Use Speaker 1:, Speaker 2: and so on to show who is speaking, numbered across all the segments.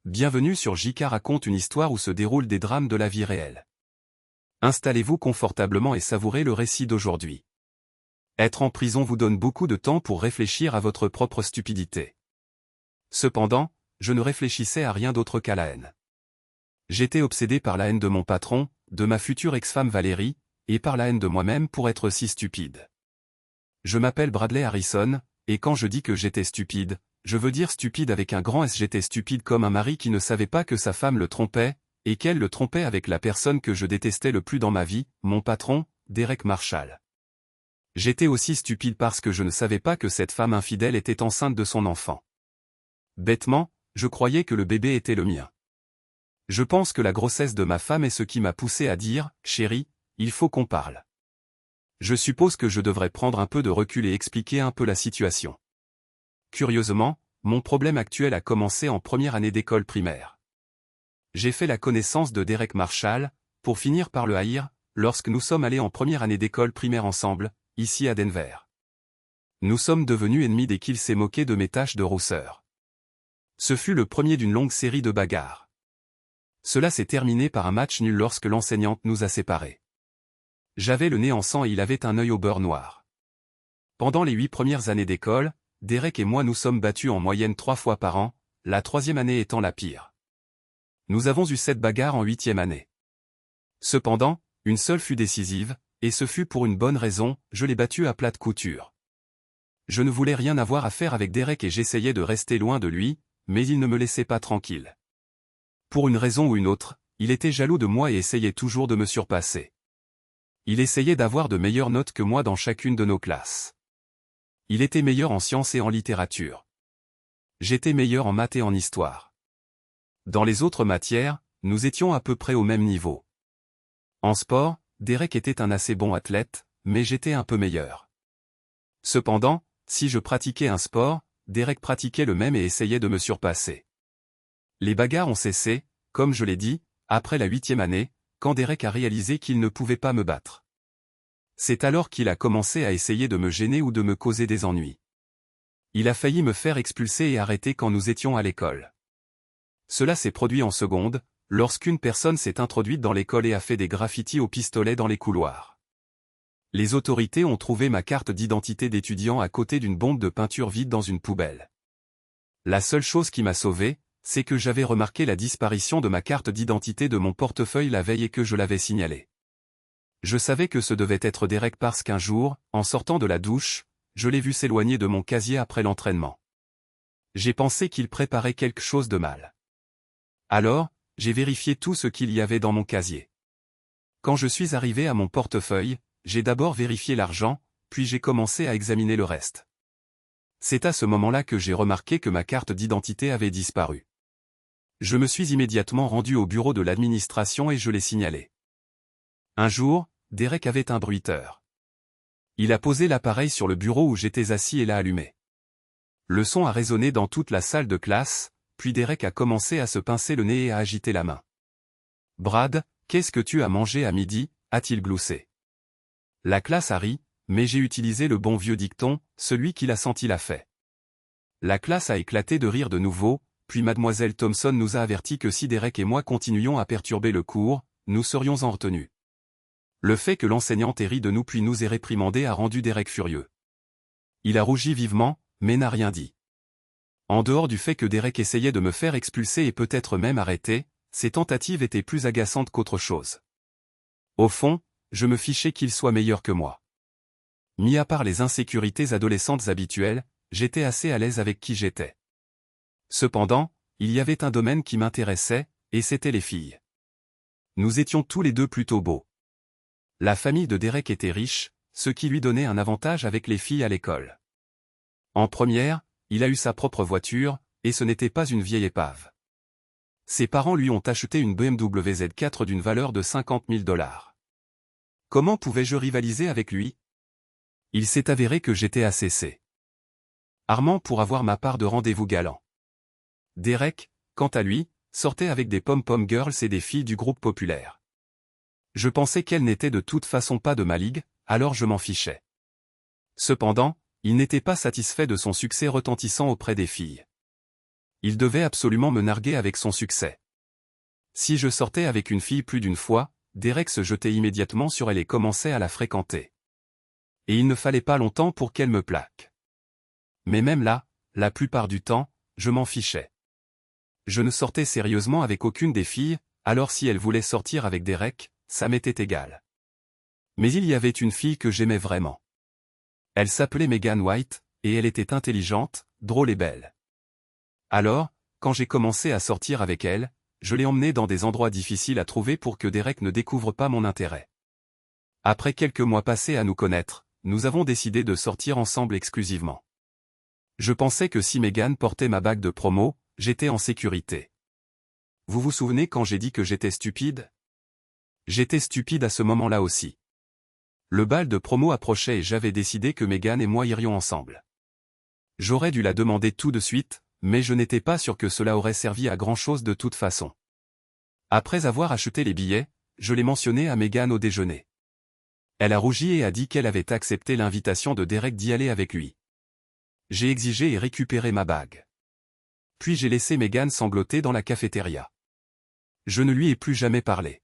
Speaker 1: Bienvenue sur JK raconte une histoire où se déroulent des drames de la vie réelle. Installez-vous confortablement et savourez le récit d'aujourd'hui. Être en prison vous donne beaucoup de temps pour réfléchir à votre propre stupidité. Cependant, je ne réfléchissais à rien d'autre qu'à la haine. J'étais obsédé par la haine de mon patron, de ma future ex-femme Valérie, et par la haine de moi-même pour être si stupide. Je m'appelle Bradley Harrison, et quand je dis que j'étais stupide, je veux dire stupide avec un grand S. J'étais stupide comme un mari qui ne savait pas que sa femme le trompait, et qu'elle le trompait avec la personne que je détestais le plus dans ma vie, mon patron, Derek Marshall. J'étais aussi stupide parce que je ne savais pas que cette femme infidèle était enceinte de son enfant. Bêtement, je croyais que le bébé était le mien. Je pense que la grossesse de ma femme est ce qui m'a poussé à dire « Chérie, il faut qu'on parle ». Je suppose que je devrais prendre un peu de recul et expliquer un peu la situation. Curieusement, mon problème actuel a commencé en première année d'école primaire. J'ai fait la connaissance de Derek Marshall, pour finir par le haïr, lorsque nous sommes allés en première année d'école primaire ensemble, ici à Denver. Nous sommes devenus ennemis dès qu'il s'est moqué de mes taches de rousseur. Ce fut le premier d'une longue série de bagarres. Cela s'est terminé par un match nul lorsque l'enseignante nous a séparés. J'avais le nez en sang et il avait un œil au beurre noir. Pendant les 8 premières années d'école, Derek et moi nous sommes battus en moyenne 3 fois par an, la 3e année étant la pire. Nous avons eu 7 bagarres en 8e année. Cependant, une seule fut décisive, et ce fut pour une bonne raison, je l'ai battu à plate couture. Je ne voulais rien avoir à faire avec Derek et j'essayais de rester loin de lui, mais il ne me laissait pas tranquille. Pour une raison ou une autre, il était jaloux de moi et essayait toujours de me surpasser. Il essayait d'avoir de meilleures notes que moi dans chacune de nos classes. Il était meilleur en sciences et en littérature. J'étais meilleur en maths et en histoire. Dans les autres matières, nous étions à peu près au même niveau. En sport, Derek était un assez bon athlète, mais j'étais un peu meilleur. Cependant, si je pratiquais un sport, Derek pratiquait le même et essayait de me surpasser. Les bagarres ont cessé, comme je l'ai dit, après la 8e année, quand Derek a réalisé qu'il ne pouvait pas me battre. C'est alors qu'il a commencé à essayer de me gêner ou de me causer des ennuis. Il a failli me faire expulser et arrêter quand nous étions à l'école. Cela s'est produit en seconde, lorsqu'une personne s'est introduite dans l'école et a fait des graffitis au pistolet dans les couloirs. Les autorités ont trouvé ma carte d'identité d'étudiant à côté d'une bombe de peinture vide dans une poubelle. La seule chose qui m'a sauvé, c'est que j'avais remarqué la disparition de ma carte d'identité de mon portefeuille la veille et que je l'avais signalé. Je savais que ce devait être Derek parce qu'un jour, en sortant de la douche, je l'ai vu s'éloigner de mon casier après l'entraînement. J'ai pensé qu'il préparait quelque chose de mal. Alors, j'ai vérifié tout ce qu'il y avait dans mon casier. Quand je suis arrivé à mon portefeuille, j'ai d'abord vérifié l'argent, puis j'ai commencé à examiner le reste. C'est à ce moment-là que j'ai remarqué que ma carte d'identité avait disparu. Je me suis immédiatement rendu au bureau de l'administration et je l'ai signalé. Un jour, Derek avait un bruiteur. Il a posé l'appareil sur le bureau où j'étais assis et l'a allumé. Le son a résonné dans toute la salle de classe, puis Derek a commencé à se pincer le nez et à agiter la main. « Brad, qu'est-ce que tu as mangé à midi ?» a-t-il gloussé. La classe a ri, mais j'ai utilisé le bon vieux dicton, celui qui l'a senti l'a fait. La classe a éclaté de rire de nouveau, puis mademoiselle Thompson nous a averti que si Derek et moi continuions à perturber le cours, nous serions en retenue. Le fait que l'enseignante ait ri de nous puis nous ait réprimandés a rendu Derek furieux. Il a rougi vivement, mais n'a rien dit. En dehors du fait que Derek essayait de me faire expulser et peut-être même arrêter, ses tentatives étaient plus agaçantes qu'autre chose. Au fond, je me fichais qu'il soit meilleur que moi. Mis à part les insécurités adolescentes habituelles, j'étais assez à l'aise avec qui j'étais. Cependant, il y avait un domaine qui m'intéressait, et c'était les filles. Nous étions tous les deux plutôt beaux. La famille de Derek était riche, ce qui lui donnait un avantage avec les filles à l'école. En première, il a eu sa propre voiture, et ce n'était pas une vieille épave. Ses parents lui ont acheté une BMW Z4 d'une valeur de 50 000 $. Comment pouvais-je rivaliser avec lui? Il s'est avéré que j'étais assez armant pour avoir ma part de rendez-vous galants. Derek, quant à lui, sortait avec des pom-pom girls et des filles du groupe populaire. Je pensais qu'elles n'étaient de toute façon pas de ma ligue, alors je m'en fichais. Cependant, il n'était pas satisfait de son succès retentissant auprès des filles. Il devait absolument me narguer avec son succès. Si je sortais avec une fille plus d'une fois, Derek se jetait immédiatement sur elle et commençait à la fréquenter. Et il ne fallait pas longtemps pour qu'elle me plaque. Mais même là, la plupart du temps, je m'en fichais. Je ne sortais sérieusement avec aucune des filles, alors si elle voulait sortir avec Derek, ça m'était égal. Mais il y avait une fille que j'aimais vraiment. Elle s'appelait Megan White, et elle était intelligente, drôle et belle. Alors, quand j'ai commencé à sortir avec elle, je l'ai emmenée dans des endroits difficiles à trouver pour que Derek ne découvre pas mon intérêt. Après quelques mois passés à nous connaître, nous avons décidé de sortir ensemble exclusivement. Je pensais que si Megan portait ma bague de promo, j'étais en sécurité. Vous vous souvenez quand j'ai dit que j'étais stupide? J'étais stupide à ce moment-là aussi. Le bal de promo approchait et j'avais décidé que Megan et moi irions ensemble. J'aurais dû la demander tout de suite, mais je n'étais pas sûr que cela aurait servi à grand-chose de toute façon. Après avoir acheté les billets, je l'ai mentionné à Megan au déjeuner. Elle a rougi et a dit qu'elle avait accepté l'invitation de Derek d'y aller avec lui. J'ai exigé et récupéré ma bague. Puis j'ai laissé Megan sangloter dans la cafétéria. Je ne lui ai plus jamais parlé.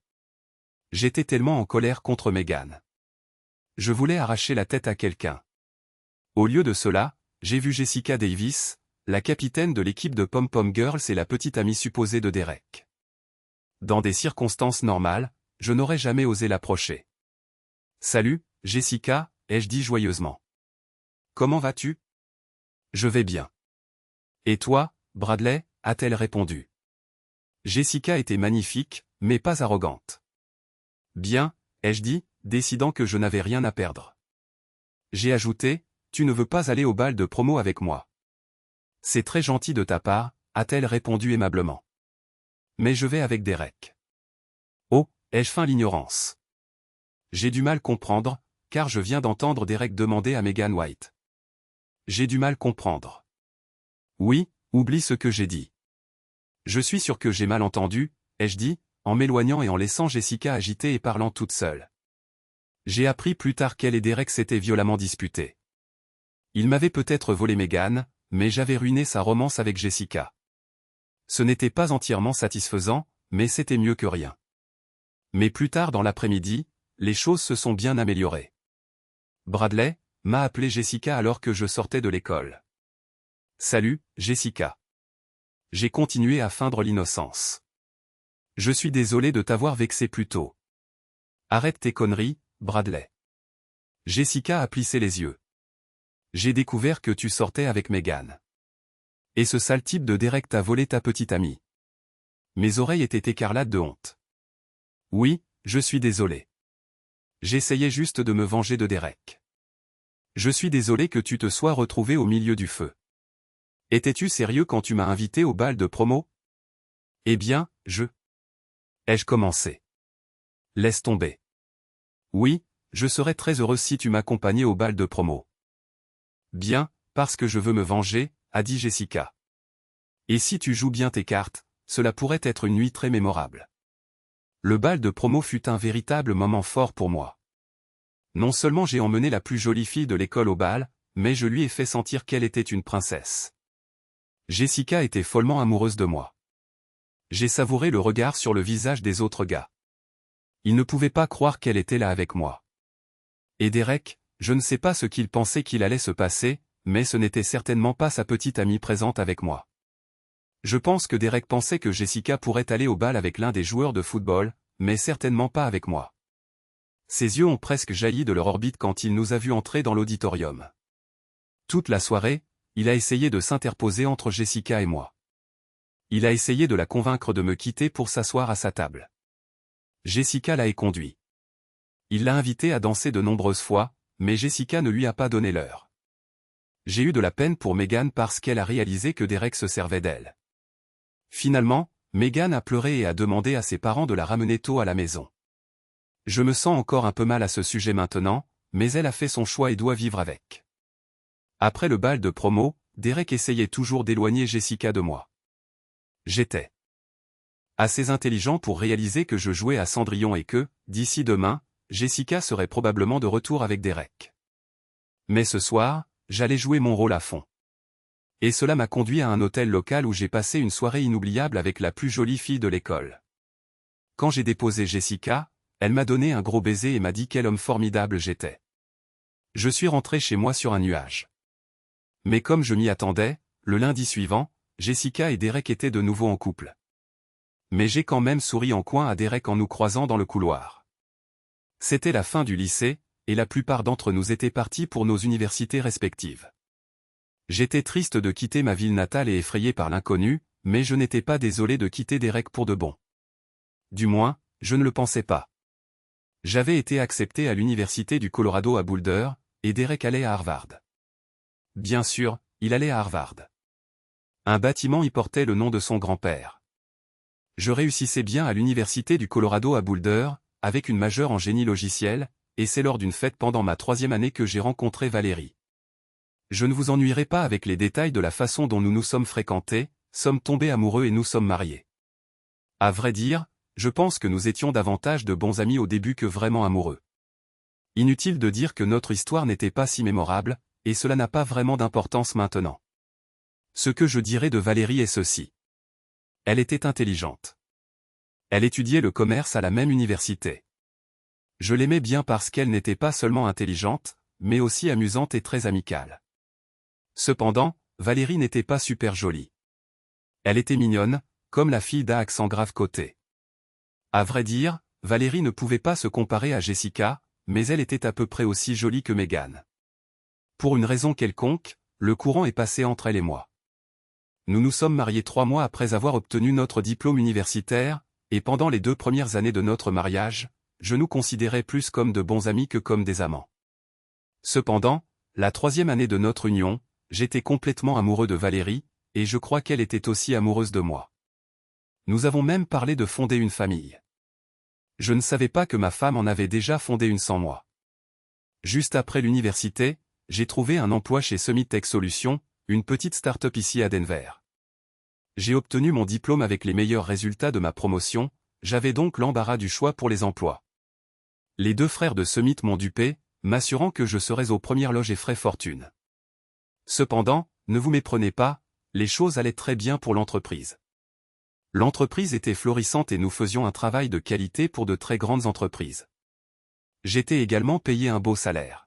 Speaker 1: J'étais tellement en colère contre Megan. Je voulais arracher la tête à quelqu'un. Au lieu de cela, j'ai vu Jessica Davis, la capitaine de l'équipe de Pom Pom Girls et la petite amie supposée de Derek. Dans des circonstances normales, je n'aurais jamais osé l'approcher. « Salut, Jessica », ai-je dit joyeusement. « Comment vas-tu ? » »« Je vais bien. »« Et toi, Bradley ?» a-t-elle répondu. Jessica était magnifique, mais pas arrogante. « Bien », ai-je dit, décidant que je n'avais rien à perdre. J'ai ajouté, « Tu ne veux pas aller au bal de promo avec moi. » « C'est très gentil de ta part », a-t-elle répondu aimablement. « Mais je vais avec Derek. »« Oh, ai-je feint l'ignorance. » J'ai du mal comprendre, car je viens d'entendre Derek demander à Megan White. J'ai du mal comprendre. Oui, oublie ce que j'ai dit. Je suis sûr que j'ai mal entendu, ai-je dit, en m'éloignant et en laissant Jessica agitée et parlant toute seule. J'ai appris plus tard qu'elle et Derek s'étaient violemment disputés. Il m'avait peut-être volé Megan, mais j'avais ruiné sa romance avec Jessica. Ce n'était pas entièrement satisfaisant, mais c'était mieux que rien. Mais plus tard dans l'après-midi, les choses se sont bien améliorées. Bradley m'a appelé Jessica alors que je sortais de l'école. « Salut, Jessica. » J'ai continué à feindre l'innocence. « Je suis désolé de t'avoir vexé plus tôt. »« Arrête tes conneries, Bradley. » Jessica a plissé les yeux. J'ai découvert que tu sortais avec Megan. Et ce sale type de Derek t'a volé ta petite amie. Mes oreilles étaient écarlates de honte. Oui, je suis désolé. J'essayais juste de me venger de Derek. Je suis désolé que tu te sois retrouvé au milieu du feu. Étais-tu sérieux quand tu m'as invité au bal de promo? Eh bien, ai-je commencé? Laisse tomber. Oui, je serais très heureux si tu m'accompagnais au bal de promo. Bien, parce que je veux me venger, a dit Jessica. Et si tu joues bien tes cartes, cela pourrait être une nuit très mémorable. Le bal de promo fut un véritable moment fort pour moi. Non seulement j'ai emmené la plus jolie fille de l'école au bal, mais je lui ai fait sentir qu'elle était une princesse. Jessica était follement amoureuse de moi. J'ai savouré le regard sur le visage des autres gars. Ils ne pouvaient pas croire qu'elle était là avec moi. Et Derek, je ne sais pas ce qu'il pensait qu'il allait se passer, mais ce n'était certainement pas sa petite amie présente avec moi. Je pense que Derek pensait que Jessica pourrait aller au bal avec l'un des joueurs de football, mais certainement pas avec moi. Ses yeux ont presque jailli de leur orbite quand il nous a vus entrer dans l'auditorium. Toute la soirée, il a essayé de s'interposer entre Jessica et moi. Il a essayé de la convaincre de me quitter pour s'asseoir à sa table. Jessica l'a éconduit. Il l'a invitée à danser de nombreuses fois, mais Jessica ne lui a pas donné l'heure. J'ai eu de la peine pour Megan parce qu'elle a réalisé que Derek se servait d'elle. Finalement, Megan a pleuré et a demandé à ses parents de la ramener tôt à la maison. Je me sens encore un peu mal à ce sujet maintenant, mais elle a fait son choix et doit vivre avec. Après le bal de promo, Derek essayait toujours d'éloigner Jessica de moi. J'étais assez intelligent pour réaliser que je jouais à Cendrillon et que, d'ici demain, Jessica serait probablement de retour avec Derek. Mais ce soir, j'allais jouer mon rôle à fond. Et cela m'a conduit à un hôtel local où j'ai passé une soirée inoubliable avec la plus jolie fille de l'école. Quand j'ai déposé Jessica, elle m'a donné un gros baiser et m'a dit quel homme formidable j'étais. Je suis rentré chez moi sur un nuage. Mais comme je m'y attendais, le lundi suivant, Jessica et Derek étaient de nouveau en couple. Mais j'ai quand même souri en coin à Derek en nous croisant dans le couloir. C'était la fin du lycée, et la plupart d'entre nous étaient partis pour nos universités respectives. J'étais triste de quitter ma ville natale et effrayé par l'inconnu, mais je n'étais pas désolé de quitter Derek pour de bon. Du moins, je ne le pensais pas. J'avais été accepté à l'université du Colorado à Boulder, et Derek allait à Harvard. Bien sûr, il allait à Harvard. Un bâtiment y portait le nom de son grand-père. Je réussissais bien à l'université du Colorado à Boulder, avec une majeure en génie logiciel, et c'est lors d'une fête pendant ma 3e année que j'ai rencontré Valérie. Je ne vous ennuierai pas avec les détails de la façon dont nous nous sommes fréquentés, sommes tombés amoureux et nous sommes mariés. À vrai dire, je pense que nous étions davantage de bons amis au début que vraiment amoureux. Inutile de dire que notre histoire n'était pas si mémorable, et cela n'a pas vraiment d'importance maintenant. Ce que je dirais de Valérie est ceci. Elle était intelligente. Elle étudiait le commerce à la même université. Je l'aimais bien parce qu'elle n'était pas seulement intelligente, mais aussi amusante et très amicale. Cependant, Valérie n'était pas super jolie. Elle était mignonne, comme la fille d'un accent grave côté. À vrai dire, Valérie ne pouvait pas se comparer à Jessica, mais elle était à peu près aussi jolie que Megan. Pour une raison quelconque, le courant est passé entre elle et moi. Nous nous sommes mariés 3 mois après avoir obtenu notre diplôme universitaire, et pendant les 2 premières années de notre mariage, je nous considérais plus comme de bons amis que comme des amants. Cependant, la 3e année de notre union, j'étais complètement amoureux de Valérie, et je crois qu'elle était aussi amoureuse de moi. Nous avons même parlé de fonder une famille. Je ne savais pas que ma femme en avait déjà fondé une sans moi. Juste après l'université, j'ai trouvé un emploi chez Summit Tech Solutions, une petite start-up ici à Denver. J'ai obtenu mon diplôme avec les meilleurs résultats de ma promotion, j'avais donc l'embarras du choix pour les emplois. Les 2 frères de Summit m'ont dupé, m'assurant que je serais aux premières loges et ferais fortune. Cependant, ne vous méprenez pas, les choses allaient très bien pour l'entreprise. L'entreprise était florissante et nous faisions un travail de qualité pour de très grandes entreprises. J'étais également payé un beau salaire.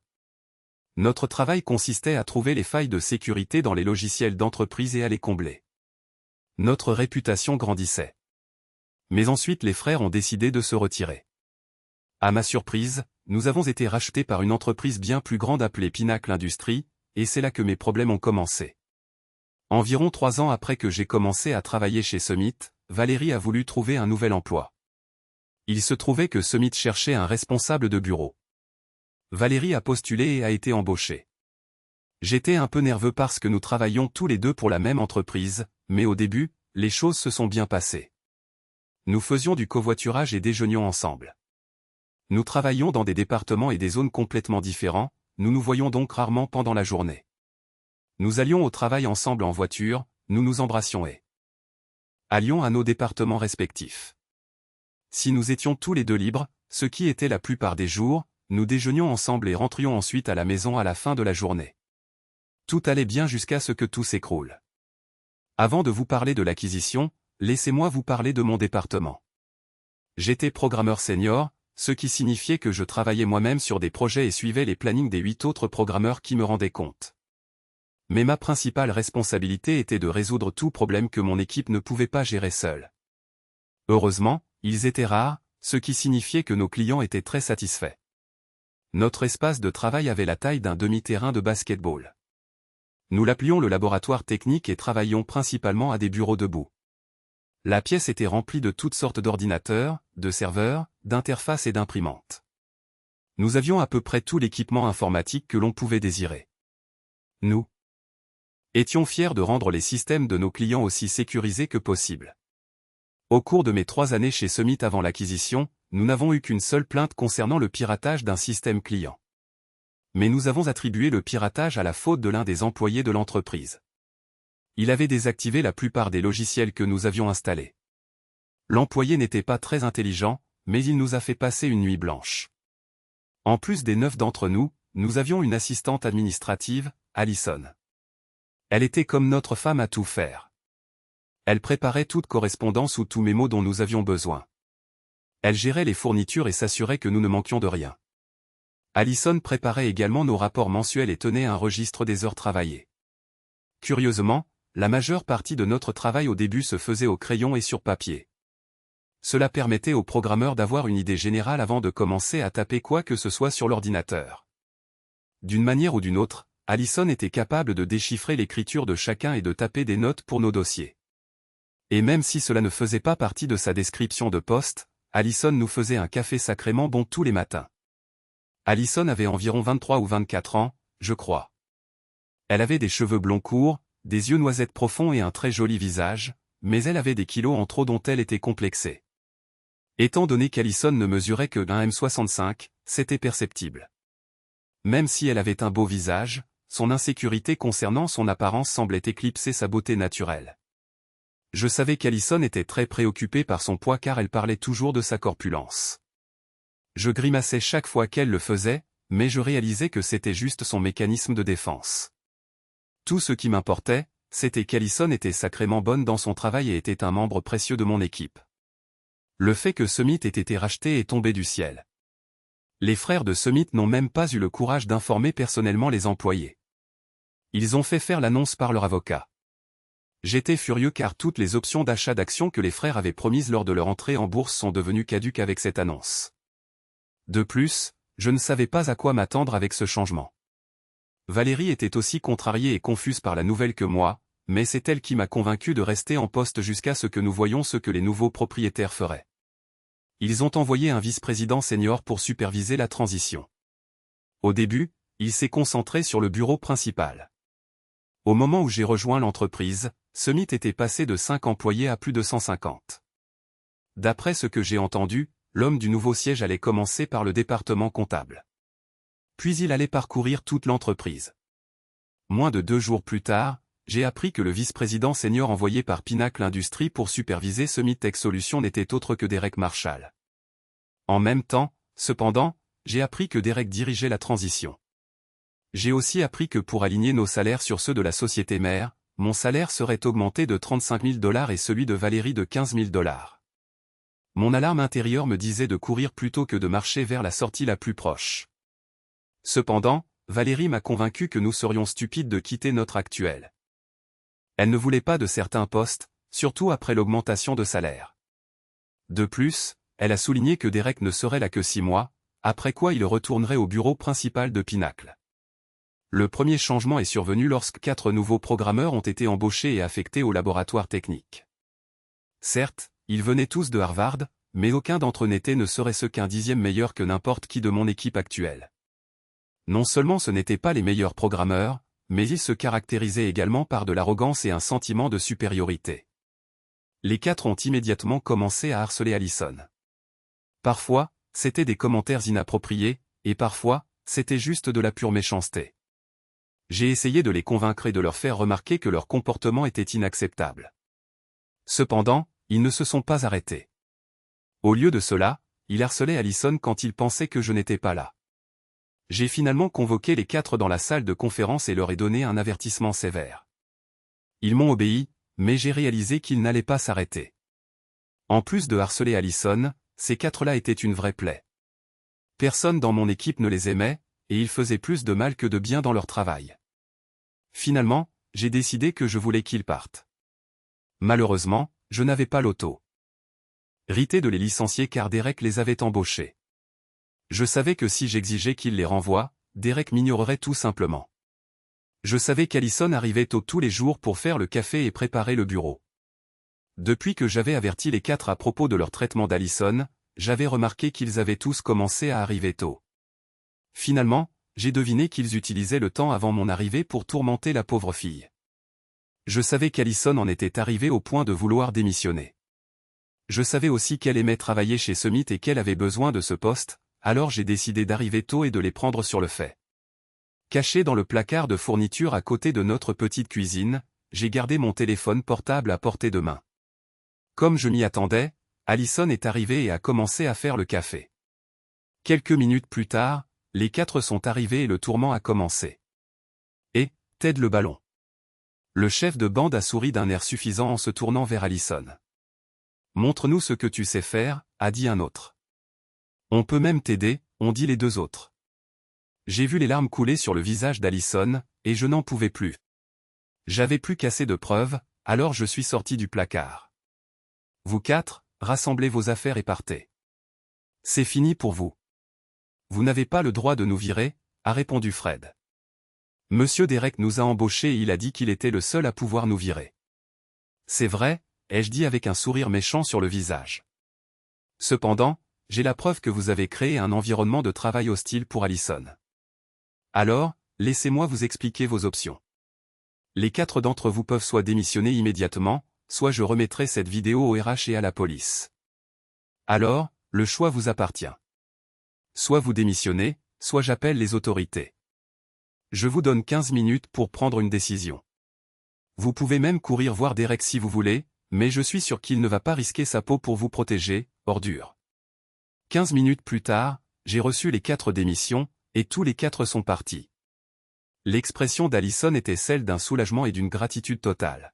Speaker 1: Notre travail consistait à trouver les failles de sécurité dans les logiciels d'entreprise et à les combler. Notre réputation grandissait. Mais ensuite les frères ont décidé de se retirer. À ma surprise, nous avons été rachetés par une entreprise bien plus grande appelée Pinnacle Industries, et c'est là que mes problèmes ont commencé. Environ 3 ans après que j'ai commencé à travailler chez Summit, Valérie a voulu trouver un nouvel emploi. Il se trouvait que Summit cherchait un responsable de bureau. Valérie a postulé et a été embauchée. J'étais un peu nerveux parce que nous travaillions tous les deux pour la même entreprise, mais au début, les choses se sont bien passées. Nous faisions du covoiturage et déjeunions ensemble. Nous travaillions dans des départements et des zones complètement différents, nous nous voyions donc rarement pendant la journée. Nous allions au travail ensemble en voiture, nous nous embrassions et allions à nos départements respectifs. Si nous étions tous les 2 libres, ce qui était la plupart des jours, nous déjeunions ensemble et rentrions ensuite à la maison à la fin de la journée. Tout allait bien jusqu'à ce que tout s'écroule. Avant de vous parler de l'acquisition, laissez-moi vous parler de mon département. J'étais programmeur senior, ce qui signifiait que je travaillais moi-même sur des projets et suivais les plannings des 8 autres programmeurs qui me rendaient compte. Mais ma principale responsabilité était de résoudre tout problème que mon équipe ne pouvait pas gérer seule. Heureusement, ils étaient rares, ce qui signifiait que nos clients étaient très satisfaits. Notre espace de travail avait la taille d'un demi-terrain de basket-ball. Nous l'appelions le laboratoire technique et travaillions principalement à des bureaux debout. La pièce était remplie de toutes sortes d'ordinateurs, de serveurs, d'interfaces et d'imprimantes. Nous avions à peu près tout l'équipement informatique que l'on pouvait désirer. Nous étions fiers de rendre les systèmes de nos clients aussi sécurisés que possible. Au cours de mes 3 années chez Summit avant l'acquisition, nous n'avons eu qu'une seule plainte concernant le piratage d'un système client. Mais nous avons attribué le piratage à la faute de l'un des employés de l'entreprise. Il avait désactivé la plupart des logiciels que nous avions installés. L'employé n'était pas très intelligent, mais il nous a fait passer une nuit blanche. En plus des 9 d'entre nous, nous avions une assistante administrative, Allison. Elle était comme notre femme à tout faire. Elle préparait toute correspondance ou tout mémo dont nous avions besoin. Elle gérait les fournitures et s'assurait que nous ne manquions de rien. Alison préparait également nos rapports mensuels et tenait un registre des heures travaillées. Curieusement, la majeure partie de notre travail au début se faisait au crayon et sur papier. Cela permettait aux programmeurs d'avoir une idée générale avant de commencer à taper quoi que ce soit sur l'ordinateur. D'une manière ou d'une autre, Alison était capable de déchiffrer l'écriture de chacun et de taper des notes pour nos dossiers. Et même si cela ne faisait pas partie de sa description de poste, Alison nous faisait un café sacrément bon tous les matins. Alison avait environ 23 ou 24 ans, je crois. Elle avait des cheveux blonds courts, des yeux noisettes profonds et un très joli visage, mais elle avait des kilos en trop dont elle était complexée. Étant donné qu'Alison ne mesurait que 1,65 m, c'était perceptible. Même si elle avait un beau visage, son insécurité concernant son apparence semblait éclipser sa beauté naturelle. Je savais qu'Alison était très préoccupée par son poids car elle parlait toujours de sa corpulence. Je grimaçais chaque fois qu'elle le faisait, mais je réalisais que c'était juste son mécanisme de défense. Tout ce qui m'importait, c'était qu'Alison était sacrément bonne dans son travail et était un membre précieux de mon équipe. Le fait que Summit ait été racheté est tombé du ciel. Les frères de Summit n'ont même pas eu le courage d'informer personnellement les employés. Ils ont fait faire l'annonce par leur avocat. J'étais furieux car toutes les options d'achat d'actions que les frères avaient promises lors de leur entrée en bourse sont devenues caduques avec cette annonce. De plus, je ne savais pas à quoi m'attendre avec ce changement. Valérie était aussi contrariée et confuse par la nouvelle que moi, mais c'est elle qui m'a convaincu de rester en poste jusqu'à ce que nous voyions ce que les nouveaux propriétaires feraient. Ils ont envoyé un vice-président senior pour superviser la transition. Au début, il s'est concentré sur le bureau principal. Au moment où j'ai rejoint l'entreprise, Summit était passé de 5 employés à plus de 150. D'après ce que j'ai entendu, l'homme du nouveau siège allait commencer par le département comptable. Puis il allait parcourir toute l'entreprise. Moins de 2 jours plus tard, j'ai appris que le vice-président senior envoyé par Pinnacle Industries pour superviser Summit Tech Solutions n'était autre que Derek Marshall. En même temps, cependant, j'ai appris que Derek dirigeait la transition. J'ai aussi appris que pour aligner nos salaires sur ceux de la société mère, mon salaire serait augmenté de 35 000 $ et celui de Valérie de 15 000 $. Mon alarme intérieure me disait de courir plutôt que de marcher vers la sortie la plus proche. Cependant, Valérie m'a convaincu que nous serions stupides de quitter notre actuel. Elle ne voulait pas de certains postes, surtout après l'augmentation de salaire. De plus, elle a souligné que Derek ne serait là que 6 mois, après quoi il retournerait au bureau principal de Pinnacle. Le premier changement est survenu lorsque 4 nouveaux programmeurs ont été embauchés et affectés au laboratoire technique. Certes, ils venaient tous de Harvard, mais aucun d'entre eux n'était ne serait-ce qu'un dixième meilleur que n'importe qui de mon équipe actuelle. Non seulement ce n'étaient pas les meilleurs programmeurs, mais ils se caractérisaient également par de l'arrogance et un sentiment de supériorité. Les 4 ont immédiatement commencé à harceler Alison. Parfois, c'étaient des commentaires inappropriés, et parfois, c'était juste de la pure méchanceté. J'ai essayé de les convaincre et de leur faire remarquer que leur comportement était inacceptable. Cependant, ils ne se sont pas arrêtés. Au lieu de cela, ils harcelaient Alison quand ils pensaient que je n'étais pas là. J'ai finalement convoqué les 4 dans la salle de conférence et leur ai donné un avertissement sévère. Ils m'ont obéi, mais j'ai réalisé qu'ils n'allaient pas s'arrêter. En plus de harceler Alison, ces 4-là étaient une vraie plaie. Personne dans mon équipe ne les aimait, et ils faisaient plus de mal que de bien dans leur travail. Finalement, j'ai décidé que je voulais qu'ils partent. Malheureusement, je n'avais pas l'autorité de les licencier car Derek les avait embauchés. Je savais que si j'exigeais qu'ils les renvoient, Derek m'ignorerait tout simplement. Je savais qu'Alison arrivait tôt tous les jours pour faire le café et préparer le bureau. Depuis que j'avais averti les 4 à propos de leur traitement d'Alison, j'avais remarqué qu'ils avaient tous commencé à arriver tôt. Finalement, j'ai deviné qu'ils utilisaient le temps avant mon arrivée pour tourmenter la pauvre fille. Je savais qu'Alison en était arrivée au point de vouloir démissionner. Je savais aussi qu'elle aimait travailler chez Summit et qu'elle avait besoin de ce poste, alors j'ai décidé d'arriver tôt et de les prendre sur le fait. Caché dans le placard de fourniture à côté de notre petite cuisine, j'ai gardé mon téléphone portable à portée de main. Comme je m'y attendais, Alison est arrivée et a commencé à faire le café. Quelques minutes plus tard, les 4 sont arrivés et le tourment a commencé. Et, Ted le ballon. Le chef de bande a souri d'un air suffisant en se tournant vers Allison. Montre-nous ce que tu sais faire, a dit un autre. On peut même t'aider, ont dit les deux autres. J'ai vu les larmes couler sur le visage d'Allison, et je n'en pouvais plus. J'avais plus qu'assez de preuves, alors je suis sorti du placard. Vous quatre, rassemblez vos affaires et partez. C'est fini pour vous. Vous n'avez pas le droit de nous virer, a répondu Fred. Monsieur Derek nous a embauchés et il a dit qu'il était le seul à pouvoir nous virer. C'est vrai, ai-je dit avec un sourire méchant sur le visage. Cependant, j'ai la preuve que vous avez créé un environnement de travail hostile pour Allison. Alors, laissez-moi vous expliquer vos options. Les 4 d'entre vous peuvent soit démissionner immédiatement, soit je remettrai cette vidéo au RH et à la police. Alors, le choix vous appartient. Soit vous démissionnez, soit j'appelle les autorités. Je vous donne 15 minutes pour prendre une décision. Vous pouvez même courir voir Derek si vous voulez, mais je suis sûr qu'il ne va pas risquer sa peau pour vous protéger, ordure. 15 minutes plus tard, j'ai reçu les 4 démissions, et tous les 4 sont partis. L'expression d'Allison était celle d'un soulagement et d'une gratitude totale.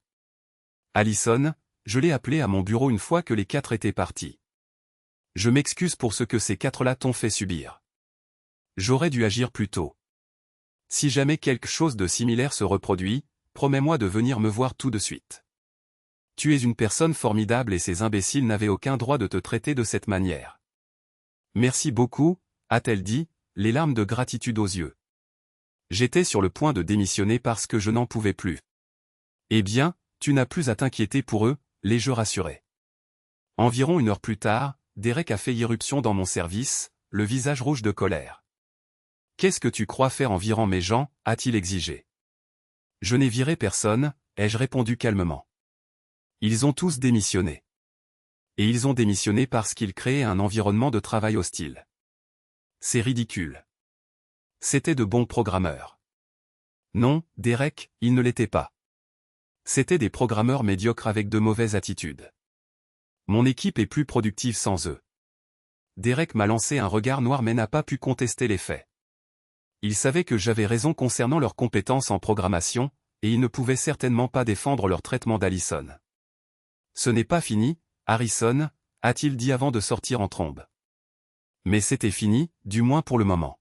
Speaker 1: Allison, je l'ai appelée à mon bureau une fois que les 4 étaient partis. Je m'excuse pour ce que ces 4-là t'ont fait subir. J'aurais dû agir plus tôt. Si jamais quelque chose de similaire se reproduit, promets-moi de venir me voir tout de suite. Tu es une personne formidable et ces imbéciles n'avaient aucun droit de te traiter de cette manière. Merci beaucoup, a-t-elle dit, les larmes de gratitude aux yeux. J'étais sur le point de démissionner parce que je n'en pouvais plus. Eh bien, tu n'as plus à t'inquiéter pour eux, l'ai-je rassuré. Environ 1 heure plus tard, Derek a fait irruption dans mon service, le visage rouge de colère. Qu'est-ce que tu crois faire en virant mes gens, a-t-il exigé. Je n'ai viré personne, ai-je répondu calmement. Ils ont tous démissionné. Et ils ont démissionné parce qu'ils créaient un environnement de travail hostile. C'est ridicule. C'étaient de bons programmeurs. Non, Derek, ils ne l'étaient pas. C'étaient des programmeurs médiocres avec de mauvaises attitudes. Mon équipe est plus productive sans eux. Derek m'a lancé un regard noir mais n'a pas pu contester les faits. Il savait que j'avais raison concernant leurs compétences en programmation, et il ne pouvait certainement pas défendre leur traitement d'Allison. Ce n'est pas fini, Harrison, a-t-il dit avant de sortir en trombe. Mais c'était fini, du moins pour le moment.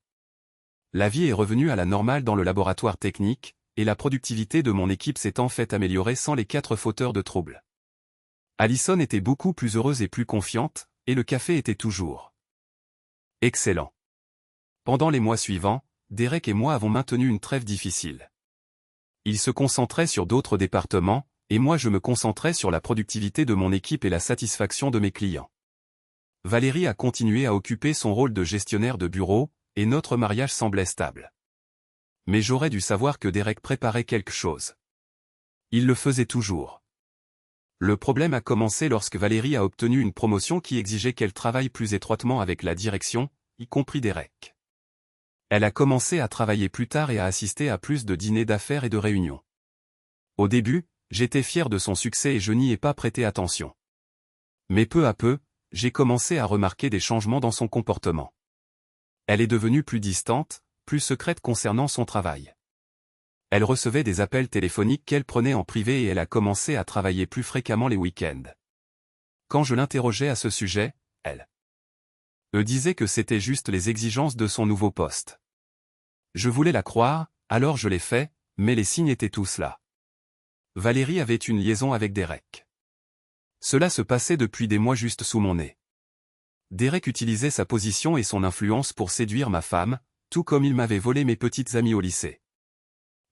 Speaker 1: La vie est revenue à la normale dans le laboratoire technique, et la productivité de mon équipe s'est en fait améliorée sans les 4 fauteurs de troubles. Allison était beaucoup plus heureuse et plus confiante, et le café était toujours excellent. Pendant les mois suivants, Derek et moi avons maintenu une trêve difficile. Il se concentrait sur d'autres départements, et moi je me concentrais sur la productivité de mon équipe et la satisfaction de mes clients. Valérie a continué à occuper son rôle de gestionnaire de bureau, et notre mariage semblait stable. Mais j'aurais dû savoir que Derek préparait quelque chose. Il le faisait toujours. Le problème a commencé lorsque Valérie a obtenu une promotion qui exigeait qu'elle travaille plus étroitement avec la direction, y compris Derek. Elle a commencé à travailler plus tard et à assister à plus de dîners d'affaires et de réunions. Au début, j'étais fier de son succès et je n'y ai pas prêté attention. Mais peu à peu, j'ai commencé à remarquer des changements dans son comportement. Elle est devenue plus distante, plus secrète concernant son travail. Elle recevait des appels téléphoniques qu'elle prenait en privé et elle a commencé à travailler plus fréquemment les week-ends. Quand je l'interrogeais à ce sujet, elle me disait que c'était juste les exigences de son nouveau poste. Je voulais la croire, alors je l'ai fait, mais les signes étaient tous là. Valérie avait une liaison avec Derek. Cela se passait depuis des mois juste sous mon nez. Derek utilisait sa position et son influence pour séduire ma femme, tout comme il m'avait volé mes petites amies au lycée.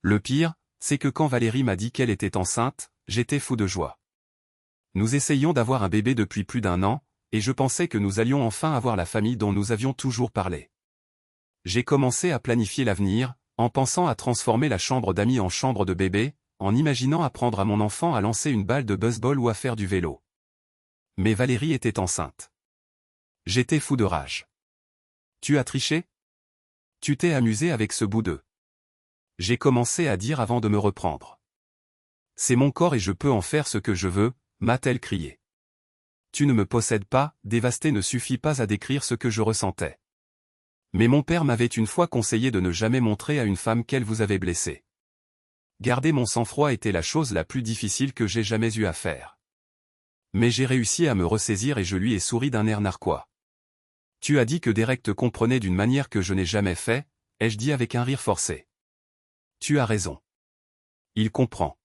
Speaker 1: Le pire, c'est que quand Valérie m'a dit qu'elle était enceinte, j'étais fou de joie. Nous essayions d'avoir un bébé depuis plus d'1 an, et je pensais que nous allions enfin avoir la famille dont nous avions toujours parlé. J'ai commencé à planifier l'avenir, en pensant à transformer la chambre d'amis en chambre de bébé, en imaginant apprendre à mon enfant à lancer une balle de baseball ou à faire du vélo. Mais Valérie était enceinte. J'étais fou de rage. Tu as triché? Tu t'es amusé avec ce bout de... J'ai commencé à dire avant de me reprendre. C'est mon corps et je peux en faire ce que je veux, m'a-t-elle crié. Tu ne me possèdes pas, dévasté ne suffit pas à décrire ce que je ressentais. Mais mon père m'avait une fois conseillé de ne jamais montrer à une femme qu'elle vous avait blessé. Garder mon sang-froid était la chose la plus difficile que j'ai jamais eu à faire. Mais j'ai réussi à me ressaisir et je lui ai souri d'un air narquois. Tu as dit que Derek te comprenait d'une manière que je n'ai jamais fait, ai-je dit avec un rire forcé. Tu as raison. Il comprend.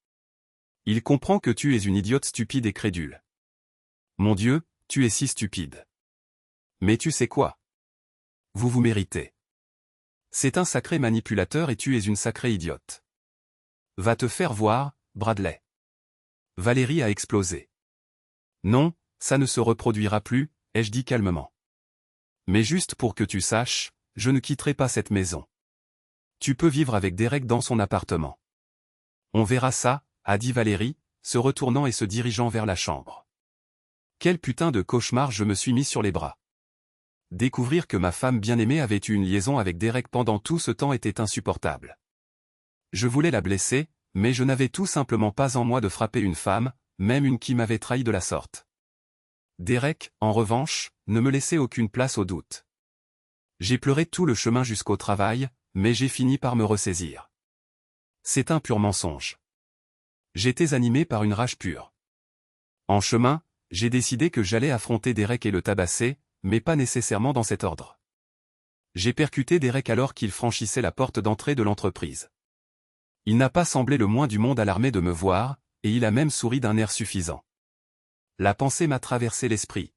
Speaker 1: Il comprend que tu es une idiote stupide et crédule. Mon Dieu, tu es si stupide. Mais tu sais quoi? Vous vous méritez. C'est un sacré manipulateur et tu es une sacrée idiote. Va te faire voir, Bradley. Valérie a explosé. Non, ça ne se reproduira plus, ai-je dit calmement. Mais juste pour que tu saches, je ne quitterai pas cette maison. Tu peux vivre avec Derek dans son appartement. On verra ça, a dit Valérie, se retournant et se dirigeant vers la chambre. Quel putain de cauchemar je me suis mis sur les bras. Découvrir que ma femme bien-aimée avait eu une liaison avec Derek pendant tout ce temps était insupportable. Je voulais la blesser, mais je n'avais tout simplement pas en moi de frapper une femme, même une qui m'avait trahi de la sorte. Derek, en revanche, ne me laissait aucune place au doute. J'ai pleuré tout le chemin jusqu'au travail, mais j'ai fini par me ressaisir. C'est un pur mensonge. J'étais animé par une rage pure. En chemin, j'ai décidé que j'allais affronter Derek et le tabasser, mais pas nécessairement dans cet ordre. J'ai percuté Derek alors qu'il franchissait la porte d'entrée de l'entreprise. Il n'a pas semblé le moins du monde alarmé de me voir, et il a même souri d'un air suffisant. La pensée m'a traversé l'esprit.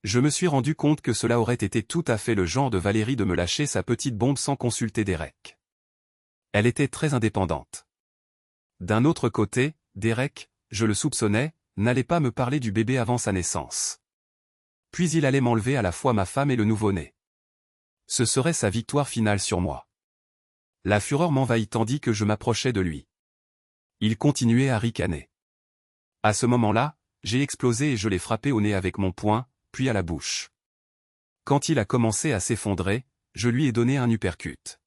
Speaker 1: Je me suis rendu compte que cela aurait été tout à fait le genre de Valérie de me lâcher sa petite bombe sans consulter Derek. Elle était très indépendante. D'un autre côté, Derek, je le soupçonnais, n'allait pas me parler du bébé avant sa naissance. Puis il allait m'enlever à la fois ma femme et le nouveau-né. Ce serait sa victoire finale sur moi. La fureur m'envahit tandis que je m'approchais de lui. Il continuait à ricaner. À ce moment-là, j'ai explosé et je l'ai frappé au nez avec mon poing, puis à la bouche. Quand il a commencé à s'effondrer, je lui ai donné un uppercut.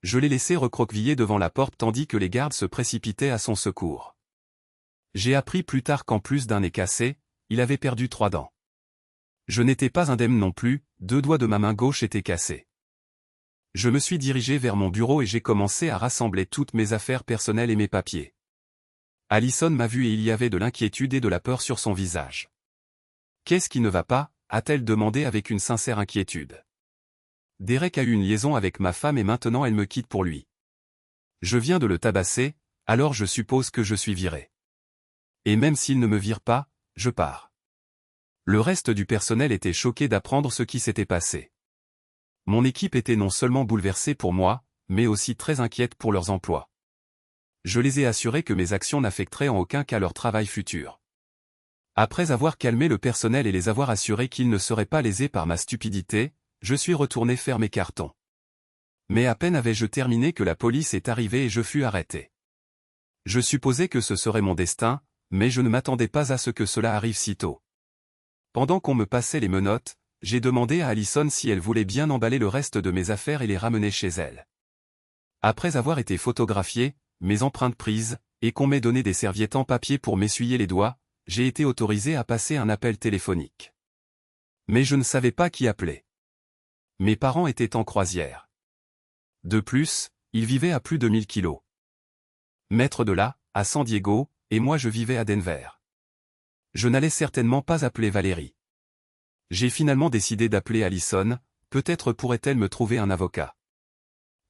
Speaker 1: Je l'ai laissé recroqueviller devant la porte tandis que les gardes se précipitaient à son secours. J'ai appris plus tard qu'en plus d'un nez cassé, il avait perdu 3 dents. Je n'étais pas indemne non plus, 2 doigts de ma main gauche étaient cassés. Je me suis dirigé vers mon bureau et j'ai commencé à rassembler toutes mes affaires personnelles et mes papiers. Allison m'a vu et il y avait de l'inquiétude et de la peur sur son visage. « Qu'est-ce qui ne va pas ?» a-t-elle demandé avec une sincère inquiétude. « Derek a eu une liaison avec ma femme et maintenant elle me quitte pour lui. Je viens de le tabasser, alors je suppose que je suis viré. Et même s'il ne me vire pas, je pars. » Le reste du personnel était choqué d'apprendre ce qui s'était passé. Mon équipe était non seulement bouleversée pour moi, mais aussi très inquiète pour leurs emplois. Je les ai assurés que mes actions n'affecteraient en aucun cas leur travail futur. Après avoir calmé le personnel et les avoir assurés qu'ils ne seraient pas lésés par ma stupidité, je suis retourné faire mes cartons. Mais à peine avais-je terminé que la police est arrivée et je fus arrêté. Je supposais que ce serait mon destin, mais je ne m'attendais pas à ce que cela arrive si tôt. Pendant qu'on me passait les menottes, j'ai demandé à Allison si elle voulait bien emballer le reste de mes affaires et les ramener chez elle. Après avoir été photographié, mes empreintes prises, et qu'on m'ait donné des serviettes en papier pour m'essuyer les doigts, j'ai été autorisé à passer un appel téléphonique. Mais je ne savais pas qui appeler. Mes parents étaient en croisière. De plus, ils vivaient à plus de 1000 kilos. Maître de là, à San Diego, et moi je vivais à Denver. Je n'allais certainement pas appeler Valérie. J'ai finalement décidé d'appeler Allison, peut-être pourrait-elle me trouver un avocat.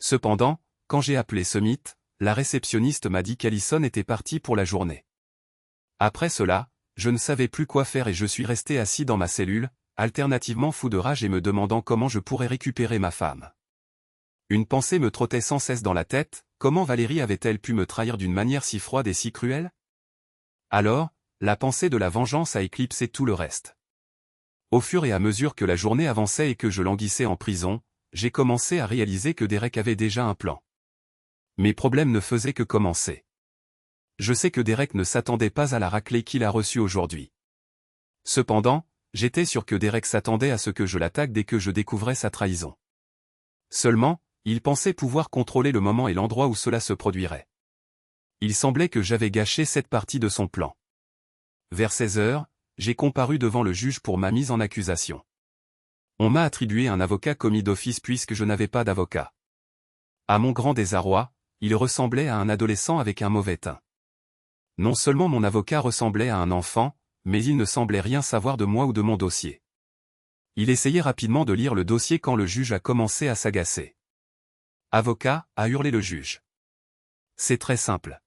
Speaker 1: Cependant, quand j'ai appelé Summit, la réceptionniste m'a dit qu'Allison était partie pour la journée. Après cela, je ne savais plus quoi faire et je suis resté assis dans ma cellule, alternativement fou de rage et me demandant comment je pourrais récupérer ma femme. Une pensée me trottait sans cesse dans la tête, comment Valérie avait-elle pu me trahir d'une manière si froide et si cruelle? Alors, la pensée de la vengeance a éclipsé tout le reste. Au fur et à mesure que la journée avançait et que je languissais en prison, j'ai commencé à réaliser que Derek avait déjà un plan. Mes problèmes ne faisaient que commencer. Je sais que Derek ne s'attendait pas à la raclée qu'il a reçue aujourd'hui. Cependant, j'étais sûr que Derek s'attendait à ce que je l'attaque dès que je découvrais sa trahison. Seulement, il pensait pouvoir contrôler le moment et l'endroit où cela se produirait. Il semblait que j'avais gâché cette partie de son plan. Vers 16 heures, j'ai comparu devant le juge pour ma mise en accusation. On m'a attribué un avocat commis d'office puisque je n'avais pas d'avocat. À mon grand désarroi, Il ressemblait à un adolescent avec un mauvais teint. Non seulement mon avocat ressemblait à un enfant, mais il ne semblait rien savoir de moi ou de mon dossier. Il essayait rapidement de lire le dossier quand le juge a commencé à s'agacer. « Avocat » a hurlé le juge. « C'est très simple.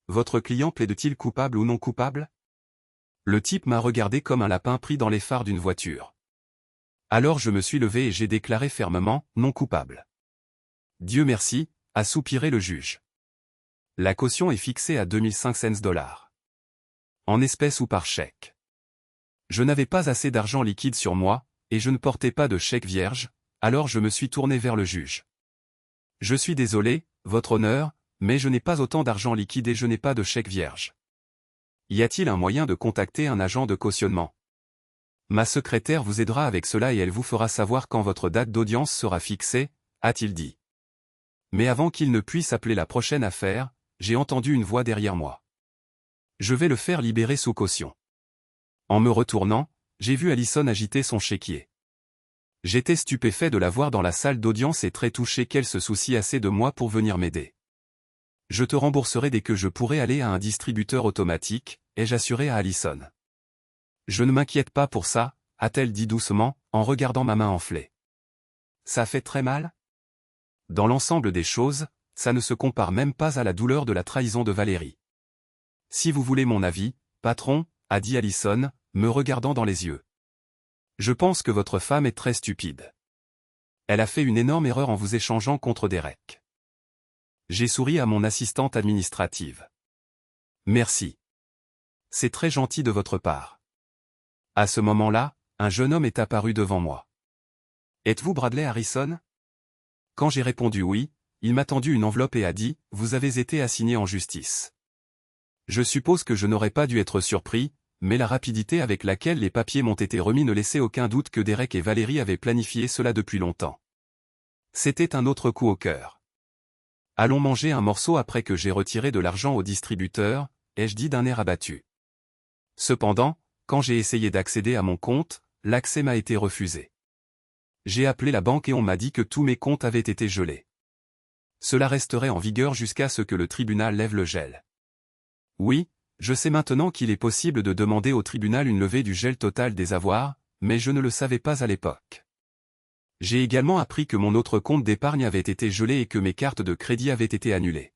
Speaker 1: Votre client plaide-t-il coupable ou non coupable ?» Le type m'a regardé comme un lapin pris dans les phares d'une voiture. Alors je me suis levé et j'ai déclaré fermement « non coupable ». « Dieu merci », a soupiré le juge. La caution est fixée à 2500 $. En espèces ou par chèque. Je n'avais pas assez d'argent liquide sur moi, et je ne portais pas de chèque vierge, alors je me suis tourné vers le juge. « Je suis désolé, votre honneur, mais je n'ai pas autant d'argent liquide et je n'ai pas de chèque vierge. Y a-t-il un moyen de contacter un agent de cautionnement? Ma secrétaire vous aidera avec cela et elle vous fera savoir quand votre date d'audience sera fixée, a-t-il dit. Mais avant qu'il ne puisse appeler la prochaine affaire, j'ai entendu une voix derrière moi. Je vais le faire libérer sous caution. En me retournant, j'ai vu Allison agiter son chéquier. J'étais stupéfait de la voir dans la salle d'audience et très touché qu'elle se soucie assez de moi pour venir m'aider. Je te rembourserai dès que je pourrai aller à un distributeur automatique, ai-je assuré à Allison. Je ne m'inquiète pas pour ça, a-t-elle dit doucement, en regardant ma main enflée. Ça fait très mal? Dans l'ensemble des choses, ça ne se compare même pas à la douleur de la trahison de Valérie. Si vous voulez mon avis, patron, a dit Allison, me regardant dans les yeux. Je pense que votre femme est très stupide. Elle a fait une énorme erreur en vous échangeant contre Derek. J'ai souri à mon assistante administrative. Merci. C'est très gentil de votre part. À ce moment-là, un jeune homme est apparu devant moi. Êtes-vous Bradley Harrison? Quand j'ai répondu oui, il m'a tendu une enveloppe et a dit « Vous avez été assigné en justice ». Je suppose que je n'aurais pas dû être surpris, mais la rapidité avec laquelle les papiers m'ont été remis ne laissait aucun doute que Derek et Valérie avaient planifié cela depuis longtemps. C'était un autre coup au cœur. Allons manger un morceau après que j'ai retiré de l'argent au distributeur, ai-je dit d'un air abattu. Cependant, quand j'ai essayé d'accéder à mon compte, l'accès m'a été refusé. J'ai appelé la banque et on m'a dit que tous mes comptes avaient été gelés. Cela resterait en vigueur jusqu'à ce que le tribunal lève le gel. Oui, je sais maintenant qu'il est possible de demander au tribunal une levée du gel total des avoirs, mais je ne le savais pas à l'époque. J'ai également appris que mon autre compte d'épargne avait été gelé et que mes cartes de crédit avaient été annulées.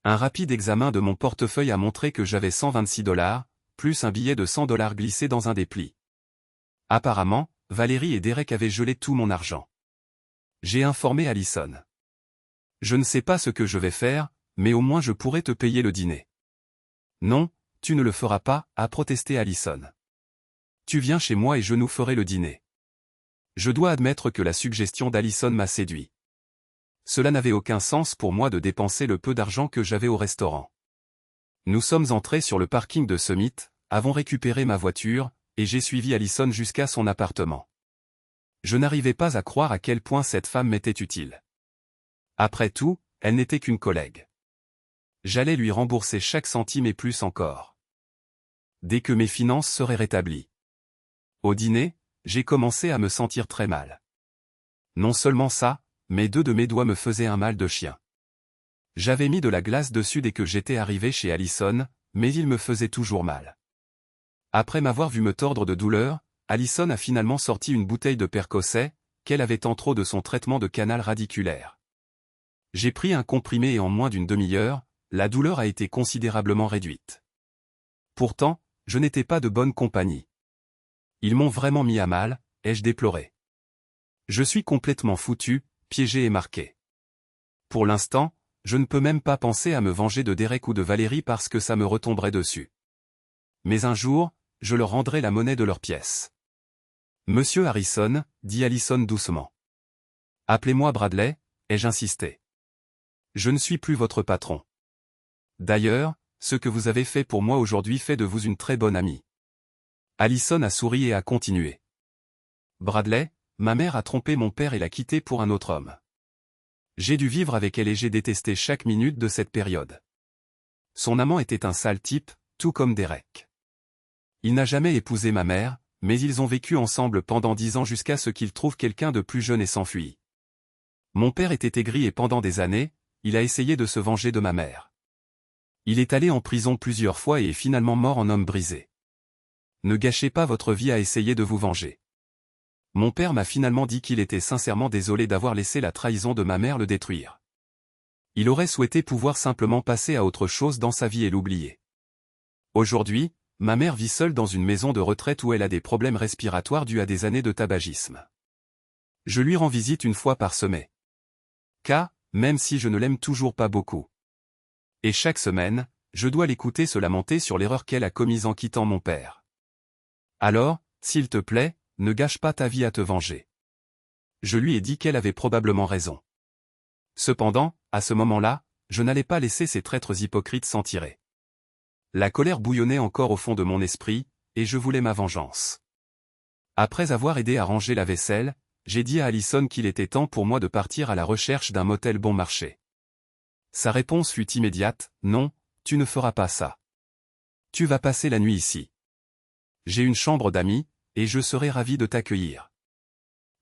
Speaker 1: Un rapide examen de mon portefeuille a montré que j'avais 126 $, plus un billet de 100 $ glissé dans un des plis. Apparemment, Valérie et Derek avaient gelé tout mon argent. J'ai informé Allison. Je ne sais pas ce que je vais faire, mais au moins je pourrai te payer le dîner. Non, tu ne le feras pas, a protesté Allison. Tu viens chez moi et je nous ferai le dîner. Je dois admettre que la suggestion d'Allison m'a séduit. Cela n'avait aucun sens pour moi de dépenser le peu d'argent que j'avais au restaurant. Nous sommes entrés sur le parking de Summit, avons récupéré ma voiture, et j'ai suivi Allison jusqu'à son appartement. Je n'arrivais pas à croire à quel point cette femme m'était utile. Après tout, elle n'était qu'une collègue. J'allais lui rembourser chaque centime et plus encore. Dès que mes finances seraient rétablies. Au dîner, j'ai commencé à me sentir très mal. Non seulement ça, mais 2 de mes doigts me faisaient un mal de chien. J'avais mis de la glace dessus dès que j'étais arrivé chez Allison, mais il me faisait toujours mal. Après m'avoir vu me tordre de douleur, Allison a finalement sorti une bouteille de Percocet, qu'elle avait en trop de son traitement de canal radiculaire. J'ai pris un comprimé et en moins d'une demi-heure, la douleur a été considérablement réduite. Pourtant, je n'étais pas de bonne compagnie. Ils m'ont vraiment mis à mal, ai-je déploré. Je suis complètement foutu, piégé et marqué. Pour l'instant, je ne peux même pas penser à me venger de Derek ou de Valérie parce que ça me retomberait dessus. Mais un jour, je leur rendrai la monnaie de leurs pièces. Monsieur Harrison, dit Allison doucement. Appelez-moi Bradley, ai-je insisté. Je ne suis plus votre patron. D'ailleurs, ce que vous avez fait pour moi aujourd'hui fait de vous une très bonne amie. Allison a souri et a continué. Bradley, ma mère a trompé mon père et l'a quitté pour un autre homme. J'ai dû vivre avec elle et j'ai détesté chaque minute de cette période. Son amant était un sale type, tout comme Derek. Il n'a jamais épousé ma mère, mais ils ont vécu ensemble pendant 10 ans jusqu'à ce qu'il trouve quelqu'un de plus jeune et s'enfuit. Mon père était aigri et pendant des années, il a essayé de se venger de ma mère. Il est allé en prison plusieurs fois et est finalement mort en homme brisé. Ne gâchez pas votre vie à essayer de vous venger. Mon père m'a finalement dit qu'il était sincèrement désolé d'avoir laissé la trahison de ma mère le détruire. Il aurait souhaité pouvoir simplement passer à autre chose dans sa vie et l'oublier. Aujourd'hui, ma mère vit seule dans une maison de retraite où elle a des problèmes respiratoires dus à des années de tabagisme. Je lui rends visite une fois par semaine. Même si je ne l'aime toujours pas beaucoup. Et chaque semaine, je dois l'écouter se lamenter sur l'erreur qu'elle a commise en quittant mon père. Alors, s'il te plaît, ne gâche pas ta vie à te venger. Je lui ai dit qu'elle avait probablement raison. Cependant, à ce moment-là, je n'allais pas laisser ces traîtres hypocrites s'en tirer. La colère bouillonnait encore au fond de mon esprit, et je voulais ma vengeance. Après avoir aidé à ranger la vaisselle, j'ai dit à Allison qu'il était temps pour moi de partir à la recherche d'un motel bon marché. Sa réponse fut immédiate, « Non, tu ne feras pas ça. Tu vas passer la nuit ici. J'ai une chambre d'amis, et je serai ravi de t'accueillir. »